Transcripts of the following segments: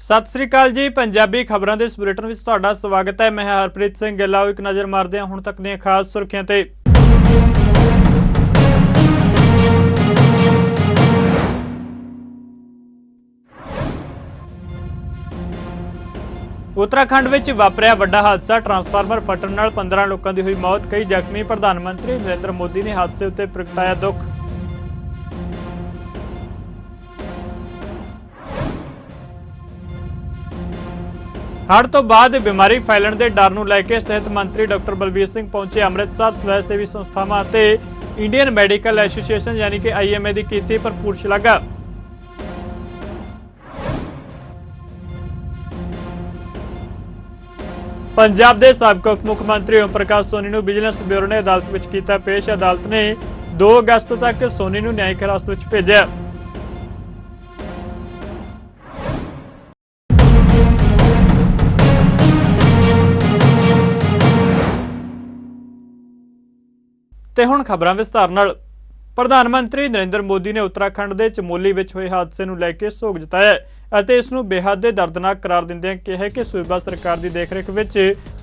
सत श्री अकाल जी। पंजाबी खबरों के इस बुलेटिन में तुहाडा स्वागत है। मैं हरप्रीत सिंह गिल। आओ एक नज़र मारते हैं हुण तक दी खास सुर्खियां ते। उत्तराखंड में वापरिया वड्डा हादसा। ट्रांसफार्मर फटण नाल 15 लोगों की हुई मौत, कई जख्मी। प्रधानमंत्री नरेंद्र मोदी ने हादसे उत्ते प्रगटाया दुख। हड़ तो बाद बीमारी फैलण के डर नूं लैके सेहत मंत्री डॉक्टर बलबीर सिंह पहुंचे अमृतसर। स्वै सेवी संस्थावां ते इंडियन मैडिकल एसोसीएशन यानी कि IMA की कीती भरपूर शलाघा। पंजाब के साबका उप मुख्यमंत्री ओम प्रकाश सोनी नूं विजिलेंस ब्यूरो ने अदालत विच कीता पेश। अदालत ने 2 अगस्त तक सोनी नूं न्यायिक हिरासत विच भेजिआ। ਤੇ ਹੁਣ ਖਬਰਾਂ ਵਿਸਤਾਰ ਨਾਲ। प्रधानमंत्री नरेंद्र मोदी ने उत्तराखंड के चमोली में हुए हादसे को लैके सोग जताया और इसनूं बेहद दर्दनाक करार दिंदिआं कहा कि सूबा सरकार की देखरेख में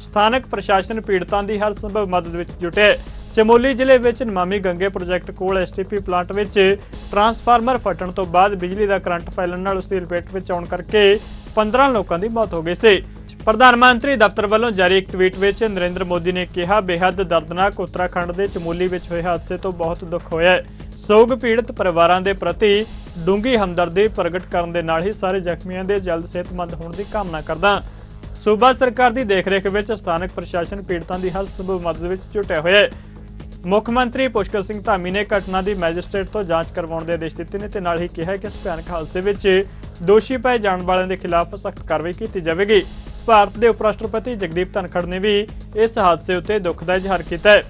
स्थानक प्रशासन पीड़ितों की हर संभव मदद में जुटे। चमोली जिले में नमामि गंगे प्रोजैक्ट कोल STP प्लांट में ट्रांसफार्मर फटण तो बाद बिजली का करंट फैलण नाल उसकी लपेट में आउण करके 15 लोगों की मौत हो गई सी। प्रधानमंत्री दफ्तर वालों जारी एक ट्वीट में नरेंद्र मोदी ने कहा, बेहद दर्दनाक उत्तराखंड के चमोली में हुए हादसे तो बहुत दुख होया। सोग पीड़ित परिवारों के प्रति डूंगी हमदर्दी प्रगट करने के नाल ही सारे जख्मियों के जल्द सेहतमंद होने की कामना करदा। सूबा सरकार की देखरेख में स्थानक प्रशासन पीड़ितों की हर संभव मदद में जुटिया होया है। मुख्यमंत्री पुष्कर सिंह धामी ने घटना की मैजिस्ट्रेट तो जांच करवाने के आदेश दिते ने ते नाल ही कहा कि इस भयानक हादसे में दोषी पाए जाने वालों के खिलाफ सख्त कार्रवाई की जाएगी। भारत के उप राष्ट्रपति जगदीप धनखड़ ने भी इस हादसे उत्ते दुख का इजहार किया है।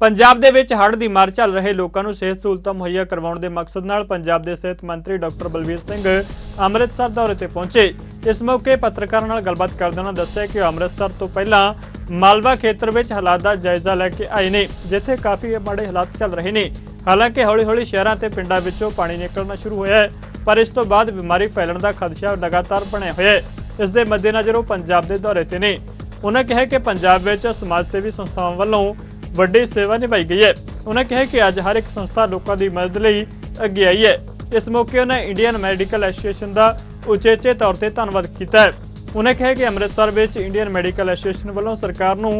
पंजाब दे विच हड़ की मार झल रहे लोगों को सेहत सहूलतां मुहैया करवाउण दे मकसद नाल पंजाब के सेहत मंत्री डॉक्टर बलबीर सिंह अमृतसर दौरे ते पहुंचे। इस मौके पत्रकारों नाल गलबात करदे उन्होंने दस्सिया कि अमृतसर तो पहला मालवा खेत्र में हालात का जायजा लैके आए ने, जिथे काफ़ी माड़े हालात चल रहे हैं। हालांकि हौली हौली शहरों ते पिंडां विचों पानी निकलना शुरू होया है, पर इस तो बाद बीमारी फैलण का खदशा लगातार बनिया होया है। इस दे मद्देनज़र वो पंजाब के दौरे ते ने। उन्होंने कहा कि पंजाब में समाज सेवी संस्थावां वालों वड्डी सेवा निभाई गई है। उन्होंने कहा कि अज हर एक संस्था लोगों की मदद लई अगे आई है। इस मौके उन्होंने इंडियन मैडिकल एसोसीएशन का उचेचे तौर पर धन्नवाद किया। उन्होंने कहा कि अमृतसर में इंडियन मैडिकल एसोसीएशन वालों सरकार नूं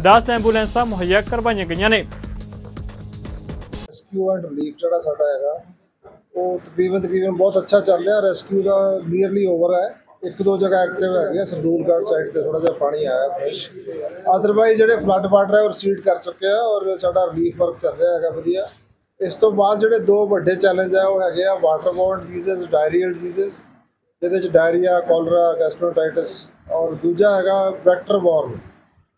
10 एंबूलेंसां मुहैया करवाई गई ने। रेस्क्यू एंड रिलीफ जो साडा हैगा वो तकरीबन बहुत अच्छा चल रहा। रेस्क्यू का नीयरली ओवर है। 1-2 जगह एक्टिव है। सरदूलगढ़ साइड से थोड़ा जिहा पानी आया फ्रैश। अदरवाइज जो फ्लड वाटर है वो रिसीड कर चुके हैं और साडा रिलीफ वर्क चल रहा है वधिया। इस तो बाद जो 2 वड्डे चैलेंज है वो है वाटरबोर्न डिजीज़, डायरियल डिजीज़ जिहदे डायरिया, कॉलरा, गैस्ट्रोटाइटिस और दूजा है वैक्टर-बॉर्न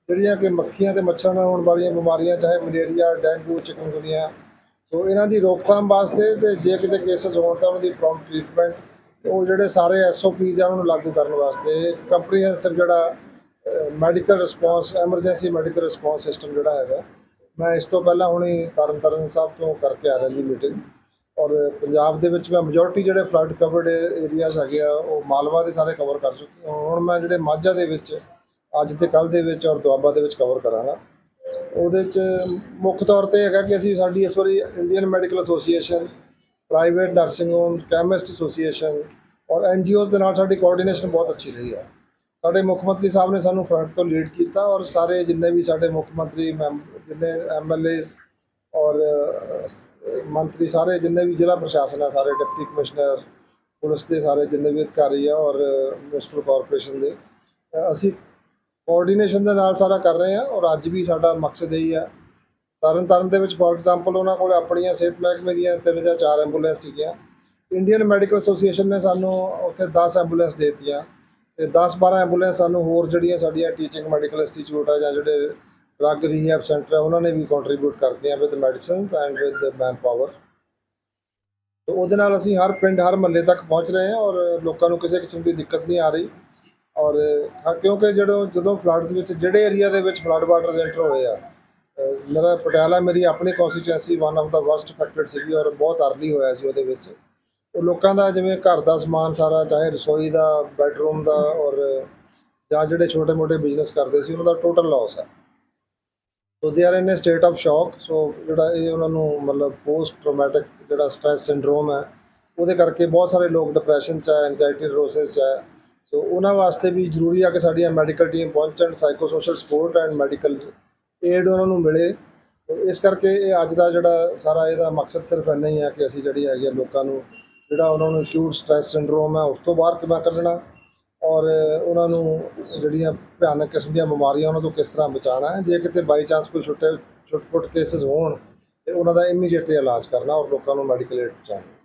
जिहड़ियां कि मक्खियां ते मच्छर नाल होण वालियां बीमारियां, चाहे मलेरिया, डेंगू, चिकनगुनिया। तो इन्हां दी रोकथाम वास्ते ते जे किते केसेस होण तां उन्हां दी प्रॉम्प्ट ट्रीटमेंट वो जोड़े सारे SOPs हैं उन्होंने लागू करने वास्ते कंप्रीहेंसिव जोड़ा medical response, emergency medical response system जोड़ा है। मैं इस तो पहला हुणे तरनतारन साहब तो करके आ रहा जी मीटिंग। और पंजाब दे विच मैं मेजोरिटी जोड़े फ्लड कवर्ड एरियाज है वो मालवा के सारे कवर कर चुके हैं। हुण मैं जोड़े माझा दे विच अज ते कल दे विच और दुआबा दे विच कवर करांगा। ਉਹਦੇ 'ਚ ਮੁੱਖ तौर पर है कि ਅਸੀਂ ਸਾਡੀ इस ਵਾਰੀ Indian medical association, private nursing home, chemist association और NGOs ਦੇ ਨਾਲ ਸਾਡੀ ਕੋਆਰਡੀਨੇਸ਼ਨ बहुत अच्छी रही है। साढ़े मुख्यमंत्री साहब ने सानू फ्रंट तो लीड किया और सारे जिन्ने भी साढ़े मुख्यमंत्री जिन्ने MLAs और मंत्री सारे जिन्ने भी जिला प्रशासन है, सारे डिप्टी कमिश्नर, पुलिस के सारे जिन्ने भी अधिकारी है और म्यूनसिपल कॉरपोरेशन के असी कोआर्ਡੀਨੇਸ਼ਨ ਦੇ ਨਾਲ सारा कर रहे हैं। और अज भी साडा मकसद यही है। तरनतारन ਦੇ ਵਿੱਚ फॉर एग्जाम्पल उन्होंने ਕੋਲ ਆਪਣੀਆਂ ਸਿਹਤ ਮਹਿਕਮੇ ਦੀਆਂ 3 ਜਾਂ 4 ਐਂਬੂਲੈਂਸ ਸੀਗੀਆਂ। इंडियन मैडिकल एसोसीएशन ने सानू ਉੱਥੇ 10 ਐਂਬੂਲੈਂਸ ਦੇ ਦਿੱਤੀਆਂ ਤੇ 10-12 ਐਂਬੂਲੈਂਸ ਸਾਨੂੰ ਹੋਰ ਜਿਹੜੀਆਂ ਸਾਡੀਆਂ ਟੀਚਿੰਗ ਮੈਡੀਕਲ ਇੰਸਟੀਚਿਊਟ ਆ ਜਾਂ ਜਿਹੜੇ ਡਰੱਗ ਰੀਹੈਬ ਸੈਂਟਰ ਆ ਉਹਨਾਂ ਨੇ ਵੀ ਕੰਟਰੀਬਿਊਟ ਕਰਦੇ ਆ with medicines and with man power. तो ਉਹਦੇ ਨਾਲ ਅਸੀਂ ਹਰ ਪਿੰਡ ਹਰ ਮਹੱਲੇ ਤੱਕ ਪਹੁੰਚ ਰਹੇ ਹਾਂ और ਲੋਕਾਂ ਨੂੰ ਕਿਸੇ ਕਿਸਮ ਦੀ ਦਿੱਕਤ ਨਹੀਂ ਆ ਰਹੀ। और क्योंकि जो फ्लड्स जिहड़े एरिया के फ्लड वाटर एंटर होए आ ਮੇਰਾ ਪਟਿਆਲਾ ਮੇਰੀ ਆਪਣੀ constituency one of the worst affected ਸੀਗੀ ਔਰ ਬਹੁਤ ਅਰਲੀ ਹੋਇਆ ਸੀ ਉਹਦੇ ਵਿੱਚ। ਉਹ ਲੋਕਾਂ ਦਾ ਜਿਵੇਂ ਘਰ ਦਾ ਸਮਾਨ ਸਾਰਾ, ਚਾਹੇ ਰਸੋਈ ਦਾ, ਬੈਡਰੂਮ ਦਾ, ਔਰ ਜਾਂ ਜਿਹੜੇ ਛੋਟੇ ਮੋਟੇ ਬਿਜ਼ਨਸ ਕਰਦੇ ਸੀ ਉਹਨਾਂ ਦਾ ਟੋਟਲ ਲਾਸ ਹੈ। So they are in a state of shock. So ਜਿਹੜਾ ਇਹ ਉਹਨਾਂ ਨੂੰ ਮਤਲਬ ਪੋਸਟ ਟਰੋਮੈਟਿਕ ਜਿਹੜਾ ਸਟ੍ਰੈਸ ਸਿੰਡਰੋਮ ਹੈ, ਉਹਦੇ ਕਰਕੇ ਬਹੁਤ ਸਾਰੇ ਲੋਕ ਡਿਪਰੈਸ਼ਨ 'ਚ ਹੈ, ਐਂਗਜ਼ਾਈਟੀ ਨਿਊਰੋਸਿਸ 'ਚ ਹੈ। ਸੋ ਉਹਨਾਂ ਵਾਸਤੇ ਵੀ ਜ਼ਰੂਰੀ ਆ ਕਿ ਸਾਡੀਆਂ ਮੈਡੀਕਲ ਟੀਮ ਪਹੁੰਚਣ, psycho social support and medical aid ਉਹਨਾਂ ਨੂੰ ਮਿਲੇ। ਇਸ ਕਰਕੇ ਇਹ ਅੱਜ ਦਾ ਜਿਹੜਾ ਸਾਰਾ ਇਹਦਾ ਮਕਸਦ ਸਿਰਫ ਇੰਨਾ ਹੀ ਹੈ ਕਿ ਅਸੀਂ ਜਿਹੜੀ ਹੈਗੀ ਆ ਲੋਕਾਂ ਨੂੰ ਜਿਹੜਾ ਉਹਨਾਂ ਨੂੰ ਅਕਿਊਟ ਸਟ੍ਰੈਸ ਸਿੰਡਰੋਮ ਹੈ ਉਸ ਤੋਂ ਬਾਹਰ ਕਿਵੇਂ ਕੱਢਣਾ, ਔਰ ਉਹਨਾਂ ਨੂੰ ਜਿਹੜੀਆਂ ਭਿਆਨਕ ਕਿਸਮ ਦੀਆਂ ਬਿਮਾਰੀਆਂ ਉਹਨਾਂ ਤੋਂ ਕਿਸ ਤਰ੍ਹਾਂ ਬਚਾਉਣਾ ਹੈ। ਜੇ ਕਿਤੇ ਬਾਈ ਚਾਂਸ ਕੋਈ ਛੋਟੇ ਕੇਸਿਸ ਹੋਣ ਤੇ ਉਹਨਾਂ ਦਾ ਇਮੀਡੀਏਟਲੀ ਇਲਾਜ ਕਰਨਾ ਔਰ ਲੋਕਾਂ ਨੂੰ ਮੈਡੀਕਲ ਏਡ ਪਹੁੰਚਾਉਣਾ।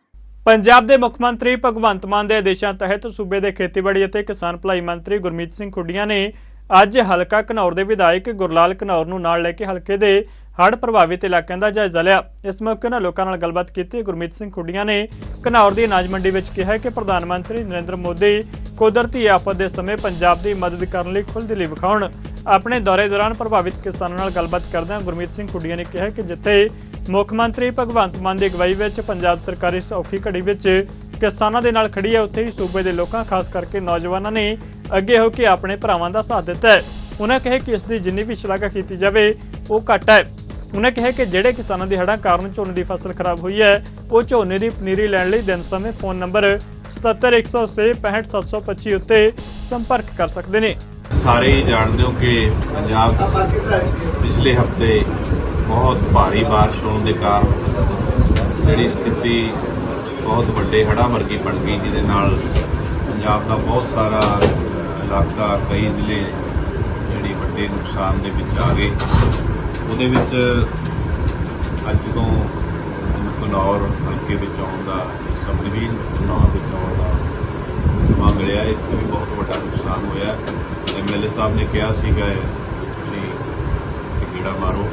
ਪੰਜਾਬ ਦੇ ਮੁੱਖ ਮੰਤਰੀ ਭਗਵੰਤ ਮਾਨ ਦੇ ਆਦੇਸ਼ਾਂ ਤਹਿਤ ਸੂਬੇ ਦੇ ਖੇਤੀਬਾੜੀ ਅਤੇ ਕਿਸਾਨ ਭਲਾਈ ਮੰਤਰੀ ਗੁਰਮੀਤ ਸਿੰਘ ਖੁੱਡੀਆਂ ਨੇ ਅੱਜ ਹਲਕਾ ਘਨੌਰ ਦੇ ਵਿਧਾਇਕ ਗੁਰਲਾਲ ਘਨੌਰ ਨੂੰ ਨਾਲ ਲੈ ਕੇ ਹਲਕੇ ਦੇ ਹੜ੍ਹ ਪ੍ਰਭਾਵਿਤ ਇਲਾਕਿਆਂ ਦਾ ਜਾਇਜ਼ਾ ਲਿਆ। ਇਸ ਮੌਕੇ ਨਾਲ ਲੋਕਾਂ ਨਾਲ ਗੱਲਬਾਤ ਕੀਤੀ ਗੁਰਮੀਤ ਸਿੰਘ ਖੁੱਡੀਆਂ ਨੇ ਘਨੌਰ ਦੀ ਅਨਾਜ ਮੰਡੀ ਵਿੱਚ ਕਿਹਾ ਕਿ ਪ੍ਰਧਾਨ ਮੰਤਰੀ ਨਰਿੰਦਰ ਮੋਦੀ ਕੁਦਰਤੀ ਆਫਤ ਦੇ ਸਮੇਂ ਪੰਜਾਬ ਦੀ ਮਦਦ ਕਰਨ ਲਈ ਖੁੱਲ੍ਹਦਿਲੀ ਵਿਖਾਉਣ। ਆਪਣੇ ਦੌਰੇ ਦੌਰਾਨ ਪ੍ਰਭਾਵਿਤ ਕਿਸਾਨਾਂ ਨਾਲ ਗੱਲਬਾਤ ਕਰਦਿਆਂ ਗੁਰਮੀਤ ਸਿੰਘ ਖੁੱਡੀਆਂ ਨੇ ਕਿਹਾ ਕਿ ਜਿੱਥੇ ਮੁੱਖ ਮੰਤਰੀ ਭਗਵੰਤ ਮਾਨ ਦੀ ਅਗਵਾਈ ਵਿੱਚ ਪੰਜਾਬ ਸਰਕਾਰ ਇਸ ਔਖੀ ਘੜੀ ਵਿੱਚ ਕਿਸਾਨਾਂ ਦੇ ਨਾਲ ਖੜੀ ਹੈ, ਉੱਥੇ ਹੀ ਸੂਬੇ ਦੇ ਲੋਕਾਂ ਖਾਸ ਕਰਕੇ ਨੌਜਵਾਨਾਂ ਨੇ ਅੱਗੇ ਹੋ ਕੇ ਆਪਣੇ ਭਰਾਵਾਂ ਦਾ ਸਾਥ ਦਿੱਤਾ ਹੈ। ਉਹਨਾਂ ਕਿਹਾ ਕਿ ਇਸ ਦੀ ਜਿੰਨੀ ਵੀ ਸ਼ਲਾਘਾ ਕੀਤੀ ਜਾਵੇ ਉਹ ਘੱਟ ਹੈ। ਉਹਨਾਂ ਕਿਹਾ ਕਿ ਜਿਹੜੇ ਕਿਸਾਨਾਂ ਦੀ ਹੜ੍ਹਾਂ ਕਾਰਨ ਝੋਨੇ ਦੀ ਫਸਲ ਖਰਾਬ ਹੋਈ ਹੈ ਉਹ ਝੋਨੇ ਦੀ ਪਨੀਰੀ ਲੈਣ ਲਈ ਦਿਨ ਸਮੇਂ ਫੋਨ ਨੰਬਰ 77 180 65 725 ਉੱਤੇ ਸੰਪਰਕ ਕਰ ਸਕਦੇ ਨੇ। ਸਾਰੇ ਹੀ ਜਾਣਦੇ ਹੋ ਕਿ ਪੰਜਾਬ ਪਿਛਲੇ ਹਫ਼ਤੇ ਬਹੁਤ ਭਾਰੀ ਬਾਰਿਸ਼ ਹੋਣ ਦੇ ਕਾਰਨ ਜਿਹੜੀ ਸਥਿਤੀ ਬਹੁਤ ਵੱਡੇ ਹੜ੍ਹਾਂ ਵਰਗੀ ਬਣ ਗਈ, ਜਿਹਦੇ ਨਾਲ ਪੰਜਾਬ ਦਾ ਬਹੁਤ ਸਾਰਾ ਇਲਾਕਾ, ਕਈ ਜ਼ਿਲ੍ਹੇ ਜਿਹੜੀ ਵੱਡੇ ਨੁਕਸਾਨ ਦੇ ਵਿੱਚ ਆ ਗਏ। ਉਹਦੇ ਵਿੱਚ ਅੱਜ ਤੋਂ ਘਨੌਰ ਹਲਕੇ ਵਿੱਚ ਆਉਣ ਦਾ, ਸਬ ਡਿਵੀਜ਼ਨ ਘਨੌਰ ਵਿੱਚ ਆਉਣ ਦਾ ਸਮਾਂ ਮਿਲਿਆ। ਇੱਥੇ ਵੀ ਬਹੁਤ ਵੱਡਾ ਨੁਕਸਾਨ ਹੋਇਆ। MLA ਸਾਹਿਬ ਨੇ ਕਿਹਾ ਸੀਗਾ ਤੁਸੀਂ ਇੱਥੇ ਗੇੜਾ ਮਾਰੋ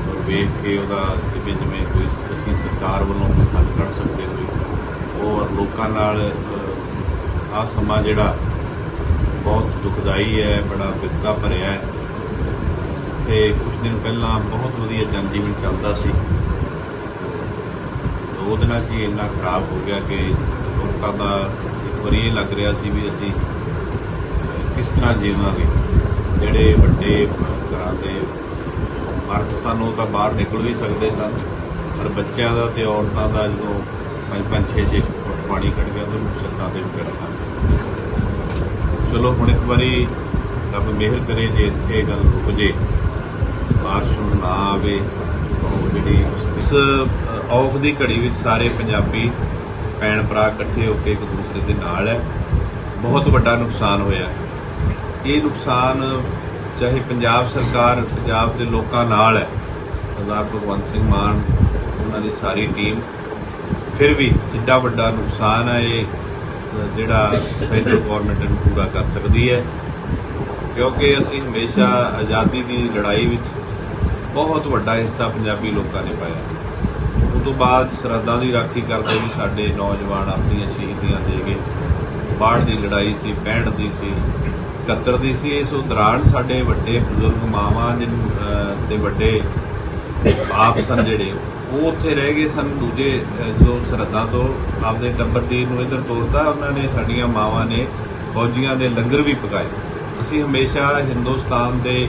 ਔਰ ਵੇਖ ਕੇ ਉਹਦਾ ਜਿਵੇਂ ਕੋਈ ਅਸੀਂ ਸਰਕਾਰ ਵੱਲੋਂ ਕੋਈ ਹੱਲ ਕੱਢ ਸਕਦੇ ਹੋਏ ਔਰ ਲੋਕਾਂ ਨਾਲ ਆਹ ਸਮਾਂ ਜਿਹੜਾ ਬਹੁਤ ਦੁਖਦਾਈ ਹੈ, ਬੜਾ ਬਿਪਤਾ ਭਰਿਆ ਹੈ। ਤੇ ਕੁਝ ਦਿਨ ਪਹਿਲਾਂ ਬਹੁਤ ਵਧੀਆ ਜਨਜੀਵਨ ਚੱਲਦਾ ਸੀ, 2 ਦਿਨਾਂ 'ਚ ਹੀ ਇੰਨਾ ਖਰਾਬ ਹੋ ਗਿਆ ਕਿ ਲੋਕਾਂ ਦਾ ਇੱਕ ਵਾਰੀ ਇਹ ਲੱਗ ਰਿਹਾ ਸੀ ਵੀ ਅਸੀਂ ਕਿਸ ਤਰ੍ਹਾਂ ਜੀਵਾਂਗੇ। ਜਿਹੜੇ ਵੱਡੇ ਘਰਾਂ ਦੇ ਮਰਦ ਸਨ ਉਹ ਤਾਂ ਬਾਹਰ ਨਿਕਲ ਵੀ ਸਕਦੇ ਸਨ, ਪਰ ਬੱਚਿਆਂ ਦਾ ਤੇ ਔਰਤਾਂ ਦਾ ਜਦੋਂ 5-5, 6-6 ਫੁੱਟ ਪਾਣੀ ਕੱਢ ਗਿਆ ਤਾਂ ਛੱਤਾਂ ਤੇ ਵੀ ਪੈਣਾ। ਚਲੋ ਹੁਣ ਇੱਕ ਵਾਰੀ ਰੱਬ ਮਿਹਰ ਕਰੇ ਜੇ ਇੱਥੇ ਗੱਲ ਰੁਕ ਜੇ, ਬਾਰਿਸ਼ ਨਾ ਆਵੇ। ਜਿਹੜੀ ਇਸ ਔਖ ਦੀ ਘੜੀ ਵਿੱਚ ਸਾਰੇ ਪੰਜਾਬੀ ਭੈਣ ਭਰਾ ਇਕੱਠੇ ਹੋ ਕੇ ਇੱਕ ਦੂਸਰੇ ਦੇ ਨਾਲ ਹੈ। ਬਹੁਤ ਵੱਡਾ ਨੁਕਸਾਨ ਹੋਇਆ। ਇਹ ਨੁਕਸਾਨ ਚਾਹੇ ਪੰਜਾਬ ਸਰਕਾਰ, ਪੰਜਾਬ ਦੇ ਲੋਕਾਂ ਨਾਲ ਹੈ, ਸਰਦਾਰ ਭਗਵੰਤ ਸਿੰਘ ਮਾਨ, ਉਹਨਾਂ ਦੀ ਸਾਰੀ ਟੀਮ, ਫਿਰ ਵੀ ਜਿੱਡਾ ਵੱਡਾ ਨੁਕਸਾਨ ਹੈ ਇਹ ਜਿਹੜਾ ਸੈਂਟਰਲ ਗੌਰਮੈਂਟ ਨੂੰ ਪੂਰਾ ਕਰ ਸਕਦੀ ਹੈ, ਕਿਉਂਕਿ ਅਸੀਂ ਹਮੇਸ਼ਾ ਆਜ਼ਾਦੀ ਦੀ ਲੜਾਈ ਵਿੱਚ ਬਹੁਤ ਵੱਡਾ ਹਿੱਸਾ ਪੰਜਾਬੀ ਲੋਕਾਂ ਨੇ ਪਾਇਆ। ਉਸ ਤੋਂ ਬਾਅਦ ਸਰਹੱਦਾਂ ਦੀ ਰਾਖੀ ਕਰਦੇ ਵੀ ਸਾਡੇ ਨੌਜਵਾਨ ਆਪਣੀਆਂ ਸ਼ਹੀਦੀਆਂ ਦੇ ਗਏ। 62 ਦੀ ਲੜਾਈ ਸੀ, 65 ਦੀ ਸੀ, 71 ਦੀ ਸੀ। ਇਸ ਦੌਰਾਨ ਸਾਡੇ ਵੱਡੇ ਬਜ਼ੁਰਗ ਮਾਵਾਂ ਤੇ ਵੱਡੇ ਬਾਪ ਸਨ ਜਿਹੜੇ ਉਹ ਉੱਥੇ ਰਹਿ ਗਏ ਸਨ। ਦੂਜੇ ਜਦੋਂ ਸਰਹੱਦਾਂ ਤੋਂ ਆਪਦੇ ਟੱਬਰ ਦੀ ਨੂੰ ਇੱਧਰ ਤੋਰਦਾ, ਉਹਨਾਂ ਨੇ, ਸਾਡੀਆਂ ਮਾਵਾਂ ਨੇ ਫੌਜੀਆਂ ਦੇ ਲੰਗਰ ਵੀ ਪਕਾਏ। ਅਸੀਂ ਹਮੇਸ਼ਾ ਹਿੰਦੁਸਤਾਨ ਦੇ